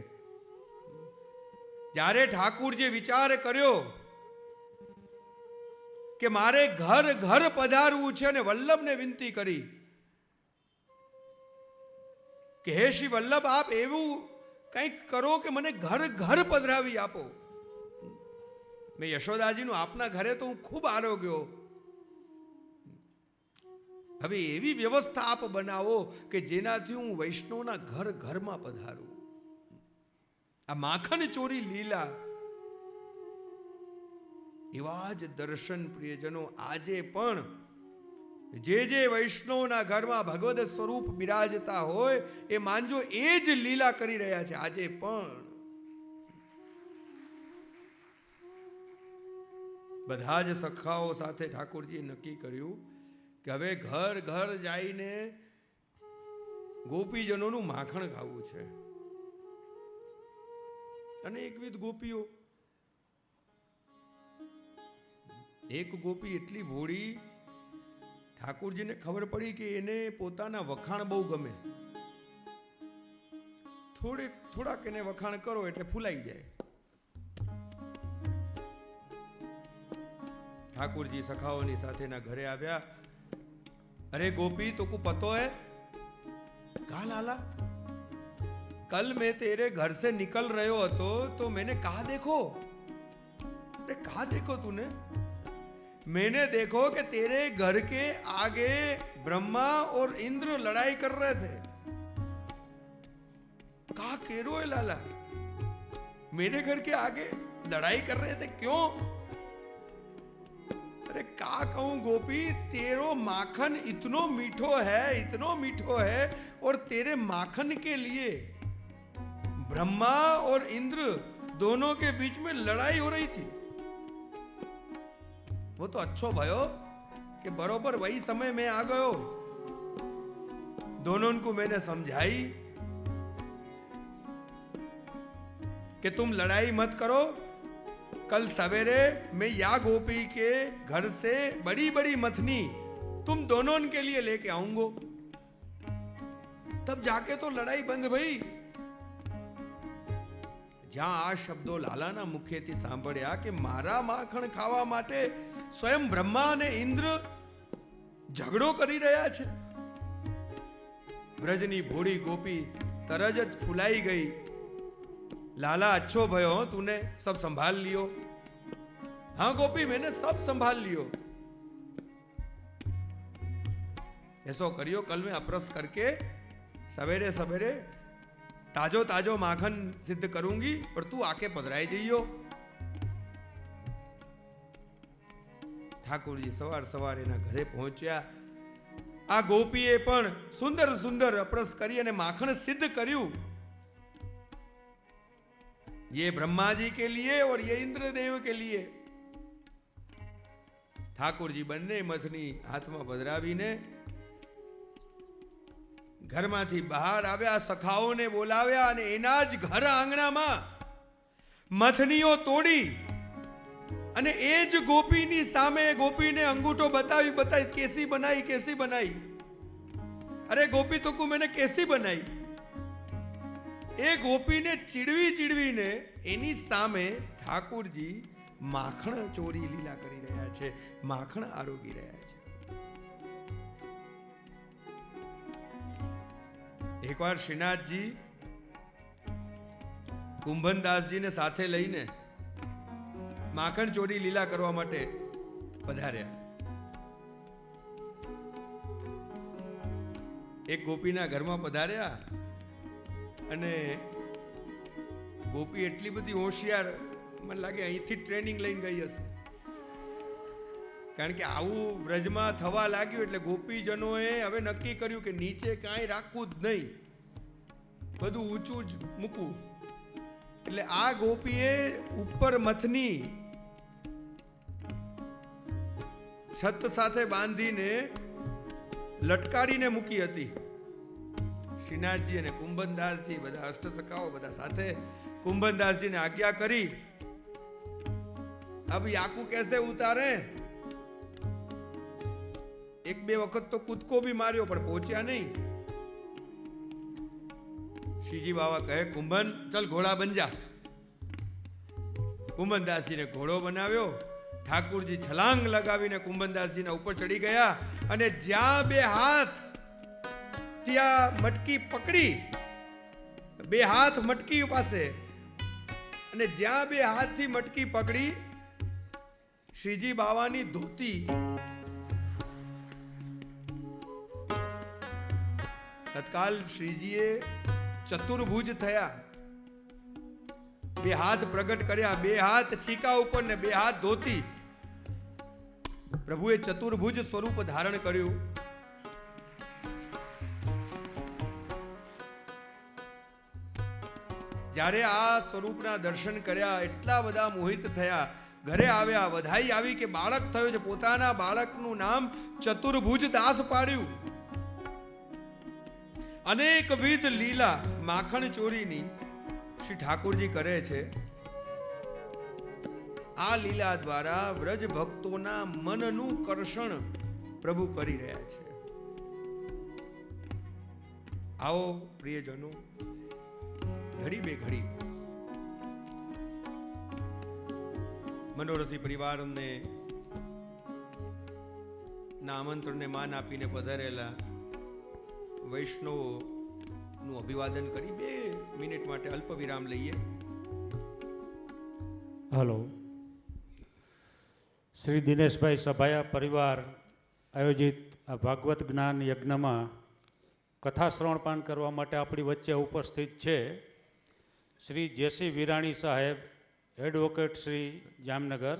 જ્યારે ઠાકુરજી વિચાર કર્યો કે મારે ઘર ઘર પધારવું છે અને વલ્લભને વિનંતી કરી કે હે શ્રી વલ્લભ, આપ એવું કંઈક કરો કે મને ઘર ઘર પધરાવી આપો। મેં યશોદાજીનું આપના ઘરે તો હું ખૂબ આરોગ્યો, હવે એવી વ્યવસ્થા આપ બનાવો કે જેનાથી હું વૈષ્ણવના ઘર ઘરમાં પધારું। આ માખણ ચોરી લીલા, એવા જ દર્શન પ્રિયજનો આજે પણ જે જે વૈષ્ણવના ઘરમાં ભગવદ સ્વરૂપ બિરાજતા હોય એ માનજો એ જ લીલા કરી રહ્યા છે આજે પણ। બધા જ સખાઓ સાથે ઠાકોરજીએ નક્કી કર્યું કે હવે ઘર ઘર જઈને ગોપીજનોનું માખણ ખાવું છે। અનેકવિધ ગોપીઓ, એક ગોપી એટલી ભોળી, ઠાકોરજીને ખબર પડી કે એને પોતાના વખાણ બહુ ગમે, થોડાક એને વખાણ કરો એટલે ફૂલાઈ જાય। ठाकुर जी सखाओनी साथे ना घरे आव्या, अरे गोपी तो को पतो है? कहा लाला, कल मैं तेरे घर से निकल रहे हो तो मैंने कहा देखो, अरे कहा देखो तूने? मैंने देखो कि तेरे घर के आगे ब्रह्मा और इंद्र लड़ाई कर रहे थे। कहा कह रो है लाला, मेरे घर के आगे लड़ाई कर रहे थे, क्यों? अरे क्या कहूं गोपी, तेरो माखन इतनो मीठो है और तेरे माखन के लिए ब्रह्मा और इंद्र दोनों के बीच में लड़ाई हो रही थी। वो तो अच्छो भयो कि बरोबर वही समय में आ गयो, दोनों को मैंने समझाई कि तुम लड़ाई मत करो, कल सवेरे मैं या गोपी के घर से बड़ी बड़ी मथनी तुम दोनों के लिए लेके आऊंगो। तब जाके तो लड़ाई बंद भई। જ્યાં આ શબ્દો લાલાના મુખેથી સાંભળ્યા કે મારા માખણ ખાવા માટે સ્વયં બ્રહ્મા અને ઇન્દ્ર ઝઘડો કરી રહ્યા છે, ब्रजनी भोड़ी गोपी तरज फुलाई गई। लाला अच्छो भयो तूने सब संभाल लियो? हाँ गोपी मैंने सब संभाल लियो। ऐसो करियो, कल मैं अपरस करके सवेरे सवेरे ताजो ताजो माखन सिद्ध करूंगी और तू आके पधराई जाइयो। ઠાકોરજી સવાર સવાર એના ઘરે પહોંચ્યા. આ ગોપીએ પણ સુંદર સુંદર અપરસ કરી અને માખણ સિદ્ધ કર્યું. ये ब्रह्मा जी के लिए और ये इंद्रदेव के लिए. ઠાકોરજી બંને મથની હાથમાં પધરાવીને ઘરમાંથી બહાર આવ્યા, સખાઓને બોલાવ્યા અને એના જ ઘર આંગણામાં મથનીઓ તોડી અને એ જ ગોપીની સામે ગોપીને અંગૂઠો બતાવી કેસી બનાઈ. અરે ગોપી તો કુ મેને કેસી બનાઈ. એ ગોપીને ચીડવીને એની સામે ઠાકોરજી માખણ ચોરી લીલા કરી રહ્યા છે, માખણ આરોગી રહ્યા છે. એકવાર શ્રીનાથજી કુંભનદાસજીને સાથે લઈને માખણ ચોરી લીલા કરવા માટે પધાર્યા. એક ગોપીના ઘરમાં પધાર્યા અને ગોપી એટલી બધી હોશિયાર, મને લાગે અહીંથી ટ્રેનિંગ લઈને ગઈ હશે, કારણ કે આવું વ્રજમાં થવા લાગ્યું એટલે ગોપીજનોએ હવે નક્કી કર્યું કે નીચે કાંઈ રાખવું જ નહીં, બધું ઊંચું જ મૂકવું. એટલે આ ગોપીએ ઉપર મથની છત સાથે બાંધીને લટકાડીને મૂકી હતી. શ્રીનાથજી અને કુંભનદાસજી બધા અષ્ટસખાઓ બધા સાથે કુંભનદાસજીને આજ્ઞા કરી, अब याकू कैसे उतारे. एक बे वक्त तो कूदको भी मार्यो पर पहुंचा नहीं. श्रीजी बाबा कहे कुंभन चल घोड़ा बन जा. કુંભનદાસજી ને ઘોડો બનાવ્યો. ઠાકુરજી છલાંગ લગાવીને કુંભનદાસજીના ઉપર ચડી ગયા અને જ્યાં બે હાથ ત્યાં મટકી પકડી, બે હાથ મટકી પાસે, અને જ્યાં બે હાથથી મટકી પકડી શ્રીજી બાવાની ધોતી તત્કાલ શ્રીજીએ ચતુર્ભુજ થયા. બે હાથ પ્રગટ કર્યા, બે હાથ છીકા ઉપર ને બે હાથ ધોતી. પ્રભુએ ચતુર્ભુજ સ્વરૂપ ધારણ કર્યું. જ્યારે આ સ્વરૂપના દર્શન કર્યા એટલા બધા મોહિત થયા. ઘરે આવ્યા, વધાઈ આવી કે બાળક થયો છે. પોતાના બાળકનું નામ ચતુર્ભુજ દાસ પાડ્યું. અનેકવિધ લીલા માખણ ચોરીની શ્રી ઠાકોરજી કરે છે. આ લીલા દ્વારા વ્રજ ભક્તોના મનનું કર્ષણ પ્રભુ કરી રહ્યા છે. આવો પ્રિયજનો, ઘડી બે ઘડી મનોરથી પરિવારને ના આમંત્રણને માન આપીને પધારેલા વૈષ્ણવો નું અભિવાદન કરી 2 મિનિટ માટે અલ્પ વિરામ લઈએ. હલો, શ્રી દિનેશભાઈ સભાયા પરિવાર આયોજિત આ ભાગવત જ્ઞાન યજ્ઞમાં કથા શ્રવણપાન કરવા માટે આપણી વચ્ચે ઉપસ્થિત છે શ્રી જેસી વિરાણી સાહેબ, એડવોકેટ શ્રી જામનગર,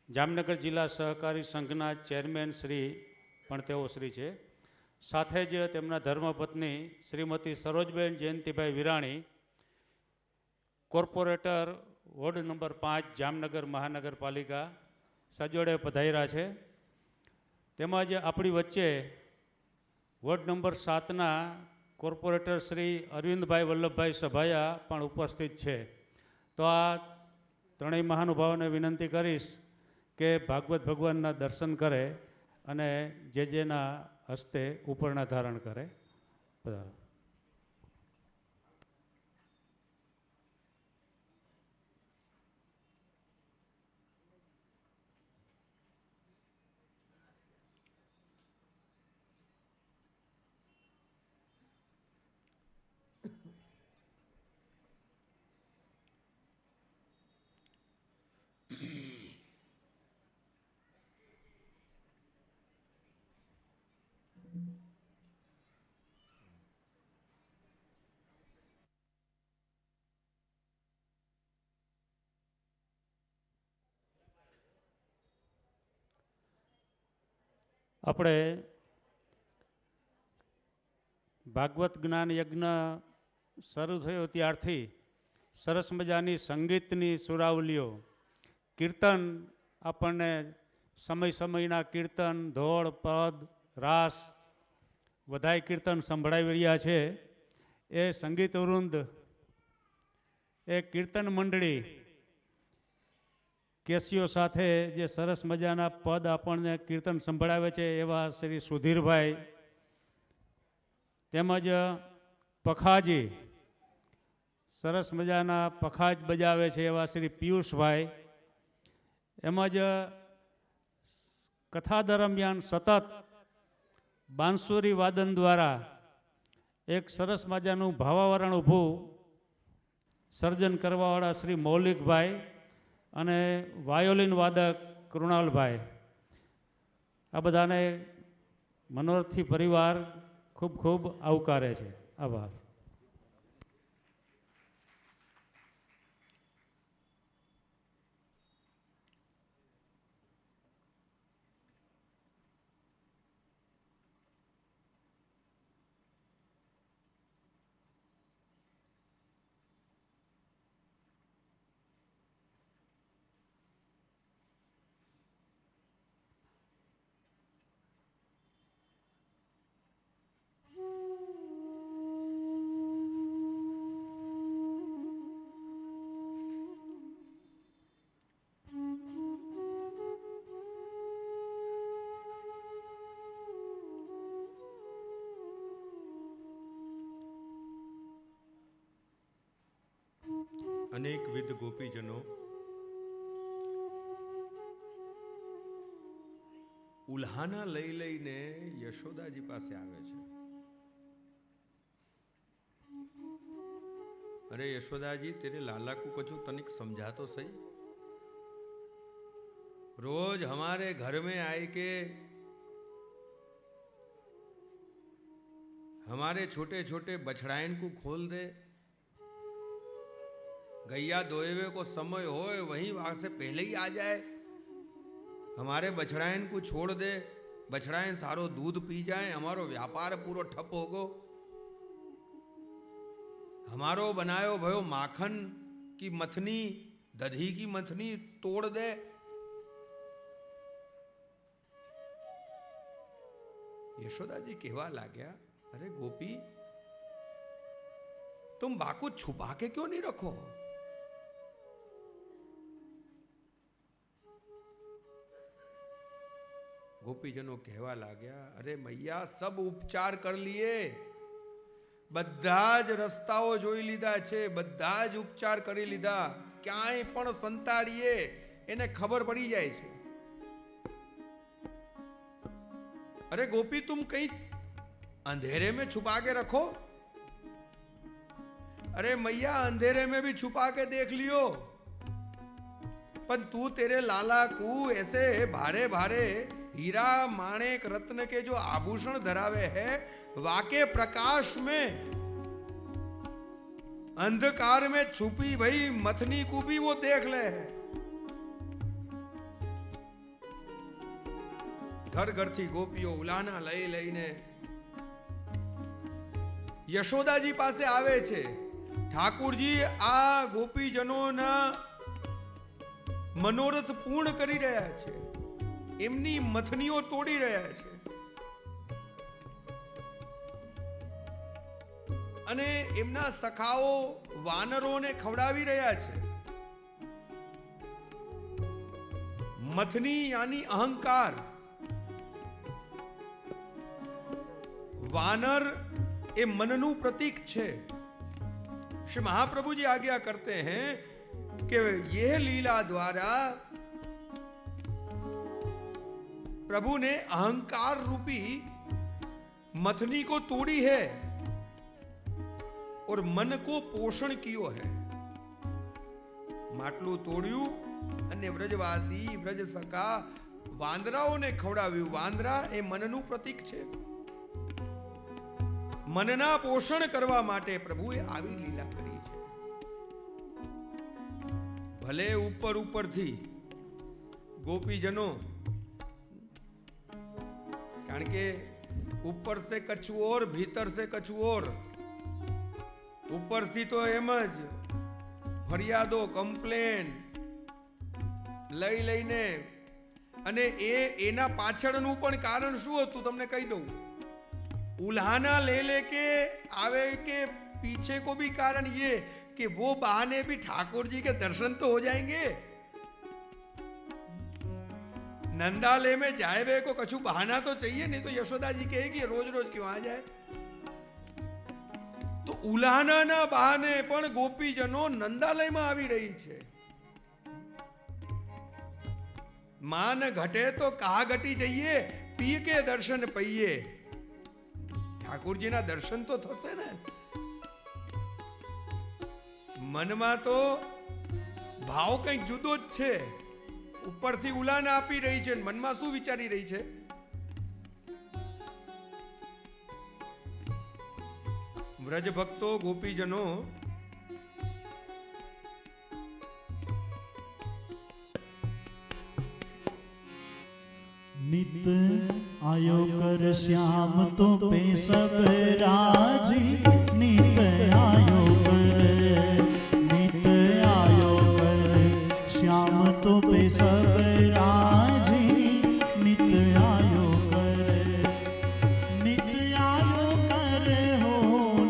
જામનગર જિલ્લા સહકારી સંઘના ચેરમેન શ્રી પણ તેઓ શ્રી છે. સાથે જ તેમના ધર્મપત્ની Shrimati Sarojben Jayantibhai Virani, corporator ward number 5 Jamnagar મહાનગરપાલિકા, સજોડે પધાર્યા છે. તેમજ આપણી વચ્ચે વોર્ડ નંબર 7ના કોર્પોરેટર શ્રી અરવિંદભાઈ વલ્લભભાઈ સભાયા પણ ઉપસ્થિત છે. તો આ ત્રણેય મહાનુભાવોને વિનંતી કરીશ કે ભાગવત ભગવાનના દર્શન કરે અને જેના હસ્તે ઉપરના ધારણ કરે. આપણે ભાગવત જ્ઞાન યજ્ઞ શરૂ થયો ત્યારથી સરસ મજાની સંગીતની સુરાવલીઓ, કીર્તન, આપણને સમય સમયના કીર્તન, ધોળ, પદ, રાસ બધાય કીર્તન સંભળાવી રહ્યા છે. એ સંગીત વૃંદ, એ કીર્તન મંડળી કેસીઓ સાથે જે સરસ મજાના પદ આપણને કીર્તન સંભળાવે છે એવા શ્રી સુધીરભાઈ, તેમજ પખાજી સરસ મજાના પખાજ બજાવે છે એવા શ્રી પિયુષભાઈ, એમજ કથા દરમિયાન સતત બાંસુરી વાદન દ્વારા એક સરસ મજાનું ભાવાવરણ ઊભું સર્જન કરવાવાળા શ્રી મૌલિકભાઈ અને વાયોલિન વાદક કૃણાલભાઈ, આ બધાને મનોરથી પરિવાર ખૂબ ખૂબ આવકારે છે. આભાર. અનેકવિધ ગોપીજનો ઉલ્હાના લઈ લઈને યશોદાજી પાસે આવે છે. अरे यशोदा जी, तेरे लाला को कुछ तनिक समझा तो सही. रोज हमारे घर में आए के हमारे छोटे छोटे बछड़ाइन को खोल दे. गैया दोएवे को समय हो वहीं वहां से पहले ही आ जाए. हमारे बछड़ाइन को छोड़ दे, बछड़ाइन सारो दूध पी जाए, हमारो व्यापार पूरो ठप होगो. हमारो बनायो भयो माखन की मथनी, दधी की मथनी तोड़ दे. यशोदा जी कहवा लाग्या, अरे गोपी, तुम बाको छुपा के क्यों नहीं रखो? गोपीजनों कहवा लाग्या, अरे मैया, सब उपचार कर लिए, બધા જ રસ્તાઓ જોઈ લીધા છે, બધા જ ઉપચાર કરી લીધા, ક્યાંય પણ સંતાડીએ એને ખબર પડી જાય છે. अरे गोपी, तुम कहीं अंधेरे में छुपा के रखो. अरे मैया, अंधेरे में भी छुपा के देख लियो, पर तू तेरे लाला को ऐसे भारे भारे हीरा माणेक रत्न के जो आभूषण धरावे है, वाके प्रकाश में अंधकार में छुपी भई मथनी को भी वो देख ले है. घर घर थी गोपीओ उलाना लई लईने यशोदाजी पासे आवे छे. ઠાકુરજી આ ગોપીજનોના મનોરથ પૂર્ણ કરી રહ્યા છે, એમની મથનીઓ તોડી રહ્યા છે અને એમના સખાઓ વાનરોને ખવડાવી રહ્યા છે. મથની યાની અહંકાર. वानर ये मननु प्रतीक छे. श्री महाप्रभु जी आज्ञा करते हैं कि यह लीला द्वारा प्रभु ने अहंकार रूपी मथनी को तोड़ी है और मन को पोषण कियो है. માટલું તોડ્યું અને વ્રજવાસી વ્રજ સખા વાંદરાઓને ખવડાવ્યું. વાંદરા એ મનનું પ્રતીક છે. મનના પોષણ કરવા માટે પ્રભુએ આવી લીલા કરી છે. ભલે ઉપર ઉપરથી ગોપીજનો કારણ કે ઉપર से कछु और भीतर से कछु और, ઉપરથી તો એમ જ ફરિયાદો કમ્પ્લેન લઈ લઈને, અને એના પાછળનું પણ કારણ શું હતું તમને કહી દઉં. उल्हाना ले लेके आवे के पीछे को भी कारण ये कि वो बहाने भी ठाकुर जी के दर्शन तो हो जाएंगे. नंदालय में जाए वे को कछु बहाना तो चाहिए, नहीं तो यशोदा जी कहेगी रोज रोज क्यों आ जाए. तो उल्हाना ना बहाने पण गोपीजनो नंदालय में आवी रही छे. मान घटे तो कहा घटी चाहिए, पी के दर्शन पईए. ઠાકોરજીના દર્શન તો થશે ને. મનમાં તો ભાવ કંઈક જુદો જ છે. ઉપરથી ઉલાન આપી રહી છે, મનમાં શું વિચારી રહી છે? વ્રજ ભક્તો ગોપીજનો नित आयो कर श्याम तो पे सब राजी. नित आयो कर श्याम तो पे सब राजी. नित आयो कर हो,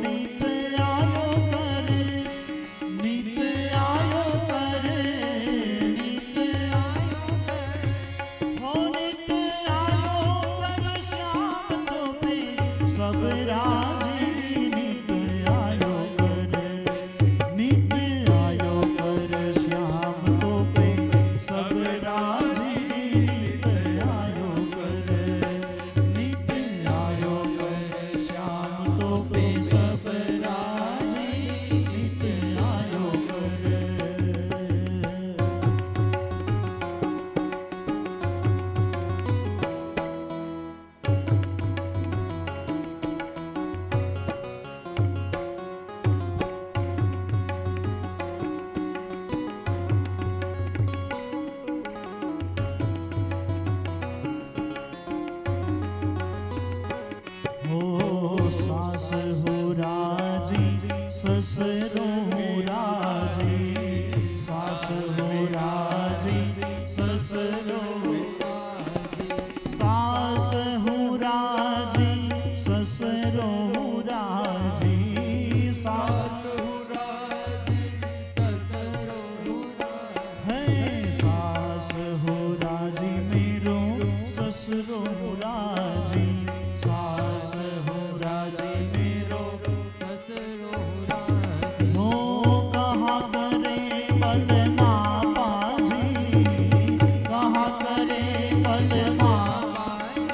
नित आयो कर, नित आयो कर, नित आयो कर हो, नित सब राजी. नित आयो कर, नित आयो कर श्याम तो पे सब राजी. नित आयो कर, नित आयो कर श्याम तो पे सब राजी. नित आयो कर. सास हो राजी, ससुरो हो राजी. सास हो राजी, ससुरो हो राजी. सास हो राजी, ससुरो हो राजी. सास हो राजी, ससुरो हो राजी. है सास हो राजी, मेरो ससुरो हो राजी. सास हो राजी, मेरो ससुरो राजी. हो कहा करे बलमा पाजी, कहा करे बलमा पाजी.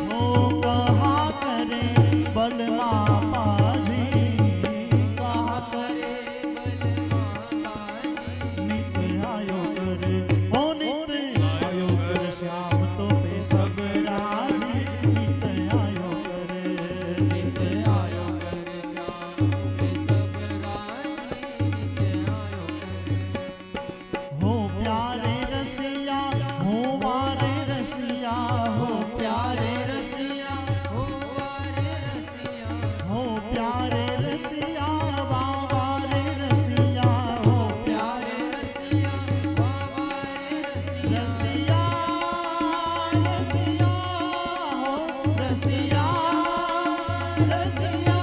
हो कहा करे बलमा पाजी, कहा करे बलमा पाजी. नित आयो कर, हो नित आयो कर श्याम तो पे सब राजी. नित आयो कर, नित आयो कर श्याम तो पे सब राजी. नित आयो कर. हो प्यारे रसिया, हो वारे रसिया, हो प्यारे रसिया, हो वारे रसिया. हो प्यारे रसिया, वारे रसिया. हो प्यारे रसिया, वारे रसिया. रसिया रसिया, हो रसिया रसिया.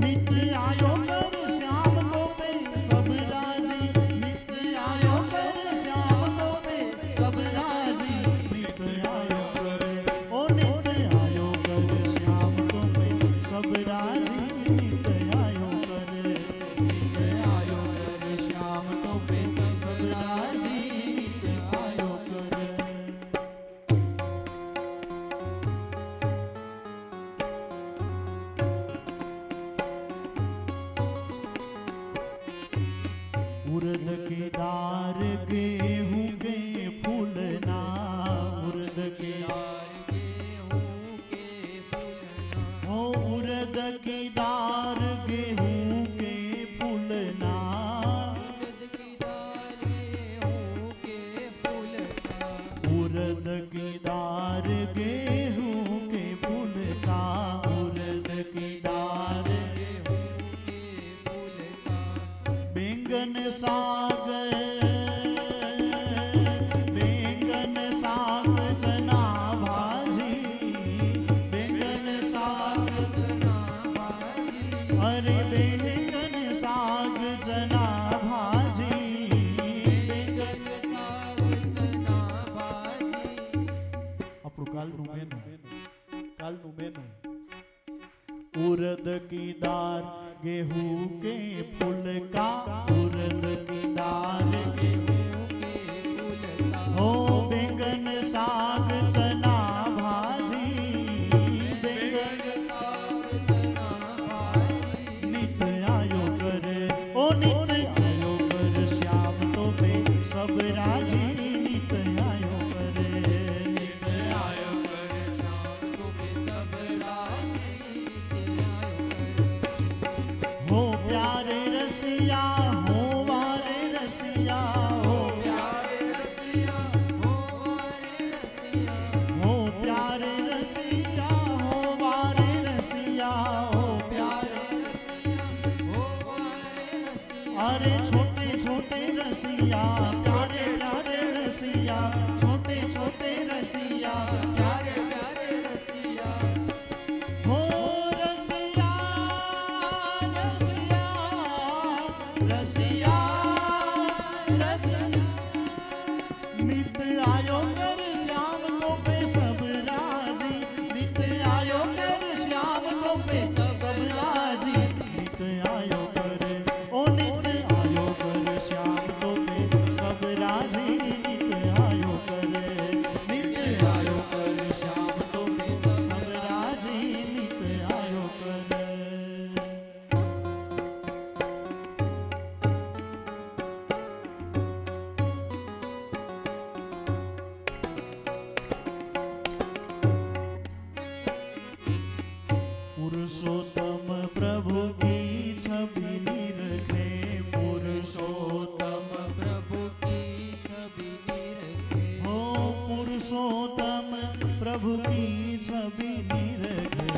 नित आयो कर श्याम तो पे सब राजी. नित आयो कर श्याम तो पे सब राजी. नित आयो कर, ओ नित आयो कर श्याम तो पे सब राजी. नित आयो कर, नित आयो कर श्याम तो पे सब राजी. नित आयो कर. उर्द के दार गेहूं के फूलना. उर्द के दार गेहूं के फूलना. हो उर्द के दार गेहूं के फूलना. उर्द के दार गेहूं के फूलना. उर्द के दार गेहूं અરે બેંગન શાક ચના ભાજી, આપણું કાલનું મેનુ उड़द की दाल गेहूं के फूल का, उड़द की दाल गेहूं के फूल का, हो बैंगन साग चना भाजी, बैंगन साग चना भाजी, नित आयो करे ओ नित आयो कर श्याम तो पे सब राजी, नित आयो करे, नित आयो करे श्याम तो पे सब राजी, हो प्यारे रसिया हो वारे रसिया, हो प्यारे रसिया हो वारे रसिया, हो प्यारे रसिया हो वारे रसिया, हो प्यारे रसिया हो वारे रसिया, अरे छोटे छोटे रसिया प्यारे प्यारे रसिया, छोटे छोटे रसिया प्यारे प्यारे रसिया, हो रसिया रसिया रसिया रसिया, नित आयो कर श्याम को पे सब राजी, नित आयो कर श्याम को पे सब राजी, नित आयो कर ओ नित आयो कर श्याम को पे सब राजी, नित आयो कर, नित आयो कर श्याम को पे सब राजी, नित आयो कर। पुरुषोत्तम प्रभु की छवि निरखे, पुरुषोत्तम प्रभु की छवि निरखे, हो पुरुषोत्तम प्रभु की छवि निरखे,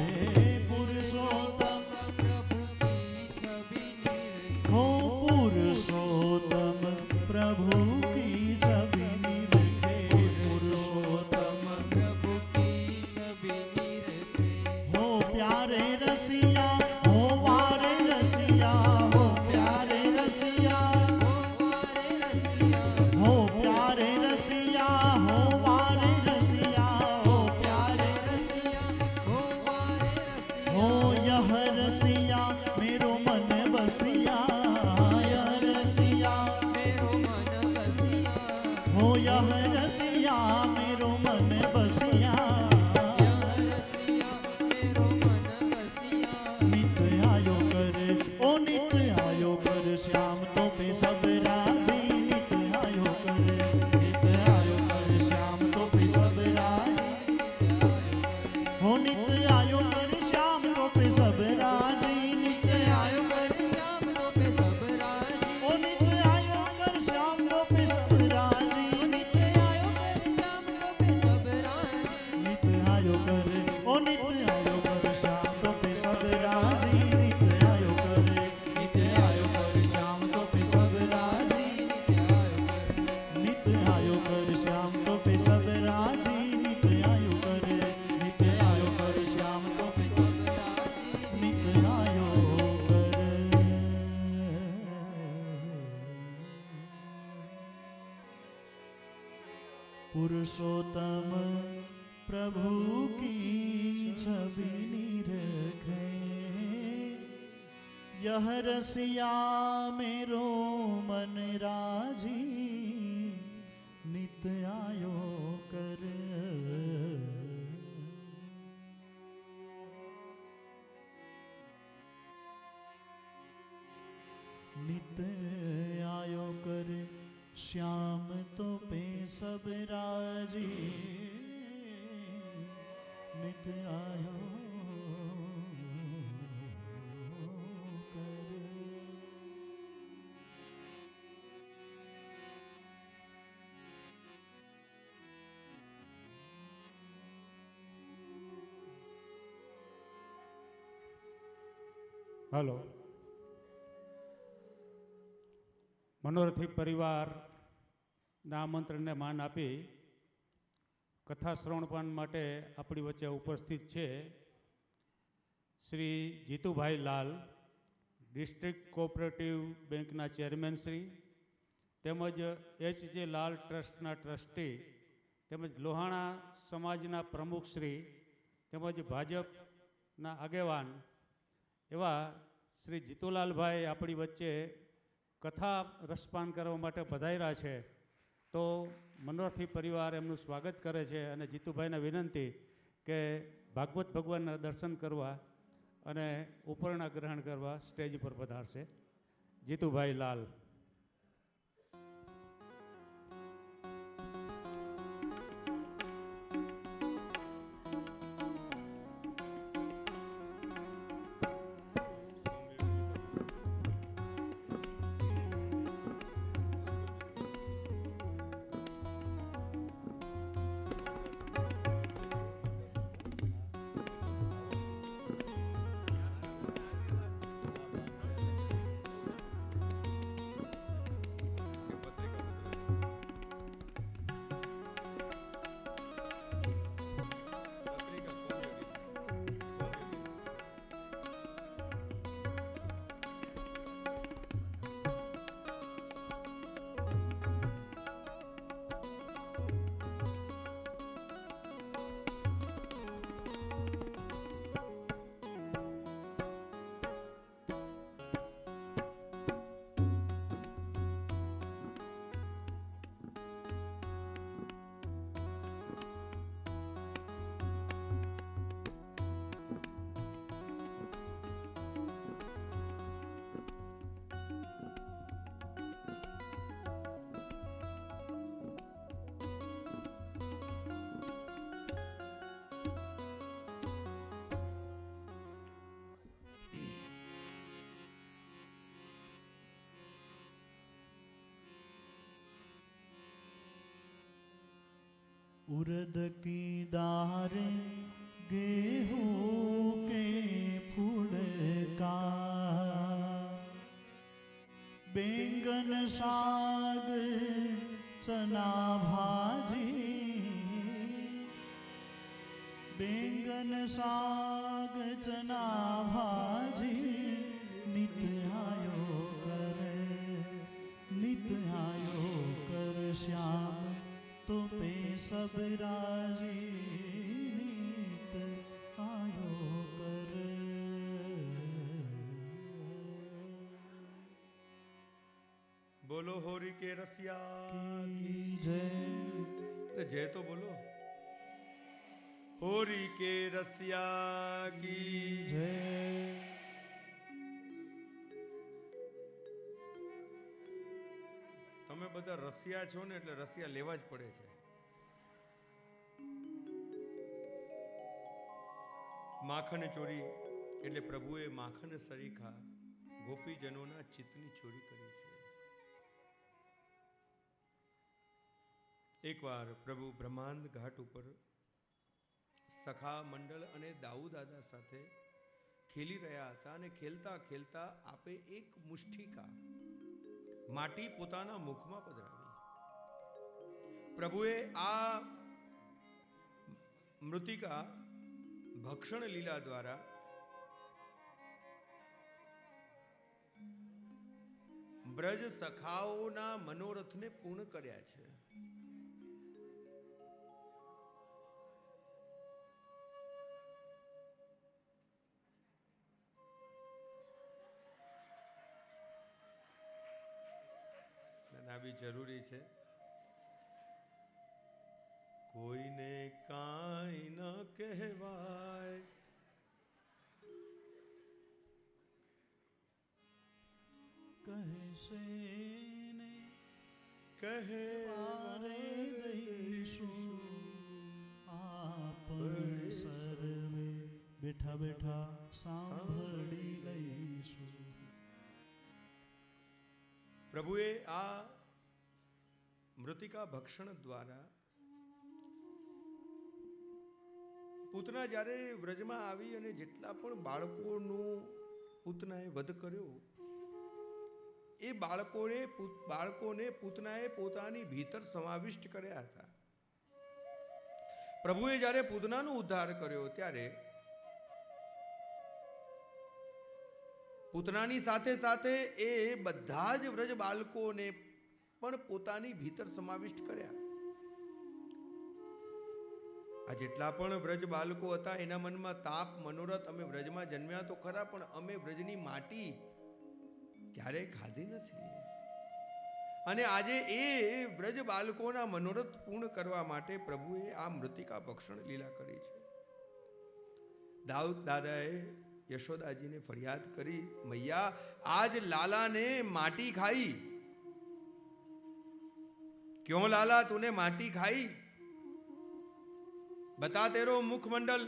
पुरुषोत्तम प्रभु की छवि निरखे, हो पुरुषोत्तम प्रभु की छवि निरखे, पुरुषोत्तम प्रभु की छवि निरखे, हो प्यारे रसिया हो वारे रसिया, हो प्यारे रसिया हो वारे रसिया, हो प्यारे रसिया हो वारे रसिया, हो प्यारे रसिया हो वारे रसिया, हो यह रसिया मेरो मन बसिया, यह रसिया मेरो मन बसिया, हो यह रसिया मेरो मन बसिया, नित आयो कर ओ नित आयो कर श्याम तो पे सब राजी, नित आयो कर, नित आयो कर श्याम तो पे सब राजी, हो नित आयो कर श्याम तो पे सब राजी, नित आयो कर श्याम तो पे सब राजी, ओ नित आयो कर श्याम तो पे सब राजी, नित आयो कर श्याम तो पे सब राजी, नित आयो कर ओ नित आयो कर श्याम तो पे सब राजी, नित आयो कर, नित आयो कर श्याम तो पे सब राजी, नित आयो कर श्याम तो पे सब राजी, नित आयो कर, नित आयो कर श्याम तो पे सब राजी, नित आयो कर। पुरुषोत्तम प्रभु की छवि निरखे, यह रसिया मेरो मन राजी, नित आयो कर, नित आयो कर श्याम तो पे सब राजी, नित आयो कर। હલો. મનોરથી પરિવારના આમંત્રણને માન આપી કથા શ્રવણપાન માટે આપણી વચ્ચે ઉપસ્થિત છે શ્રી જીતુભાઈ લાલ ડિસ્ટ્રિક્ટ કોઓપરેટિવ બેંકના ચેરમેન શ્રી, તેમજ એચ.જે. લાલ ટ્રસ્ટના ટ્રસ્ટી, તેમજ લોહાણા સમાજના પ્રમુખ શ્રી, તેમજ ભાજપના આગેવાન એવા શ્રી જીતુલાલભાઈ આપણી વચ્ચે કથા રસપાન કરવા માટે પધાર્યા છે. તો મનોરથી પરિવાર એમનું સ્વાગત કરે છે અને જીતુભાઈને વિનંતી કે ભાગવત ભગવાનના દર્શન કરવા અને ઉપરના ગ્રહણ કરવા સ્ટેજ ઉપર પધારશે. જીતુભાઈ લાલ. उरद की दार गेहूं के फूल का बैंगन साग चना भाजी, बैंगन साग चना भाजी नित्य आयो कर श्याम तो पे सब राजी नीत आयो कर। बोलो होरी के रसिया की जय। अरे जय तो बोलो। होरी के रसिया की जय। તમે બધા રસિયા છો ને એટલે રસિયા લેવા જ પડે છે. માખણ ચોરી એટલે પ્રભુએ માખણ સરીખા ગોપીજનોના ચિત્તની ચોરી કરી છે. એકવાર પ્રભુ બ્રહ્માંડ ઘાટ ઉપર સખા મંડળ અને દાઉ દાદા સાથે ખેલી રહ્યા હતા અને ખેલતા ખેલતા આપે એક મુષ્ઠિકા માટી પોતાના મુખમાં પધરાવી. પ્રભુએ આ મૃતિકા ભક્ષણ લીલા દ્વારા બ્રજ સખાઓના મનોરથને પૂર્ણ કર્યા છે. આ બી જરૂરી છે. કોઈને કાંઈ ન કહેવાય, કહેશે ને કહેવારે દઈશું આપણે સર્વે બેઠા બેઠા સાંભળી લઈશું. પ્રભુએ આ મૃતિકા ભક્ષણ દ્વારા પૂતના જ્યારે વ્રજમાં આવી અને જેટલા પણ બાળકોનું પૂતનાએ વધ કર્યો એ બાળકોને પૂતનાએ પોતાની ભીતર સમાવિષ્ટ કર્યા હતા. પ્રભુએ જ્યારે પૂતનાનો ઉદ્ધાર કર્યો ત્યારે પૂતનાની સાથે સાથે એ બધા જ વ્રજ બાળકોને પણ પોતાની ભીતર સમાવિષ્ટ કર્યા. આ જેટલા પણ વ્રજ બાળકો હતા એના મનમાં તાપ મનોરથ, અમે વ્રજમાં જન્મ્યા તો ખરા પણ અમે વ્રજની માટી ક્યારેય ખાધી નથી. અને આજે એ વ્રજ બાળકોના મનોરથ પૂર્ણ કરવા માટે પ્રભુએ આ મૃતિકા ભક્ષણ લીલા કરી છે. દાદાએ યશોદાજીને ફરિયાદ કરી, મૈયા આજ લાલાને માટી ખાઈ. ક્यों लाला तूने माटी खाई? बता तेरो मुखमंडल.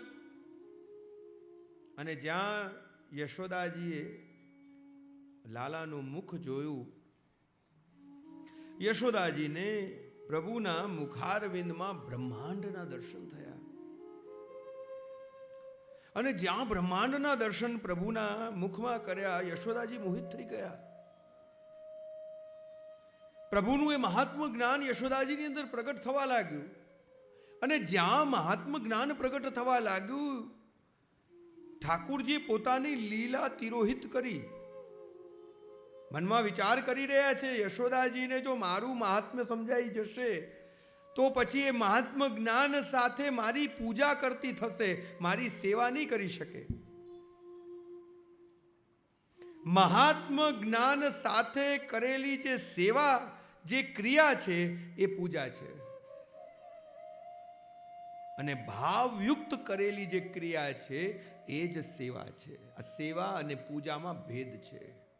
અને જ્યાં યશોદાજીએ લાલાનું મુખ જોયું, યશોદાજીને પ્રભુના મુખારવિંદમાં બ્રહ્માંડના દર્શન થયા. અને જ્યાં બ્રહ્માંડના દર્શન પ્રભુના મુખમાં કર્યા, યશોદાજી મોહિત થઈ ગયા. પ્રભુનું એ મહાત્મ જ્ઞાન યશોદાજીની અંદર પ્રગટ થવા લાગ્યું. અને જ્યાં મહાત્મ જ્ઞાન પ્રગટ થવા લાગ્યું, ઠાકુરજી પોતાની લીલા તિરોહિત કરી. મનમાં વિચાર કરી રહ્યા છે, યશોદાજીને જો મારું મહાત્મ્ય સમજાઈ જશે તો પછી એ મહાત્મ જ્ઞાન સાથે મારી પૂજા કરતી થશે, મારી સેવા નહીં કરી શકે. મહાત્મ જ્ઞાન સાથે કરેલી જે સેવા, જે ક્રિયા છે એ પૂજા છે. અને ભાવયુક્ત કરેલી જે ક્રિયા છે એ જ સેવા છે. આ સેવા અને પૂજામાં ભેદ છે.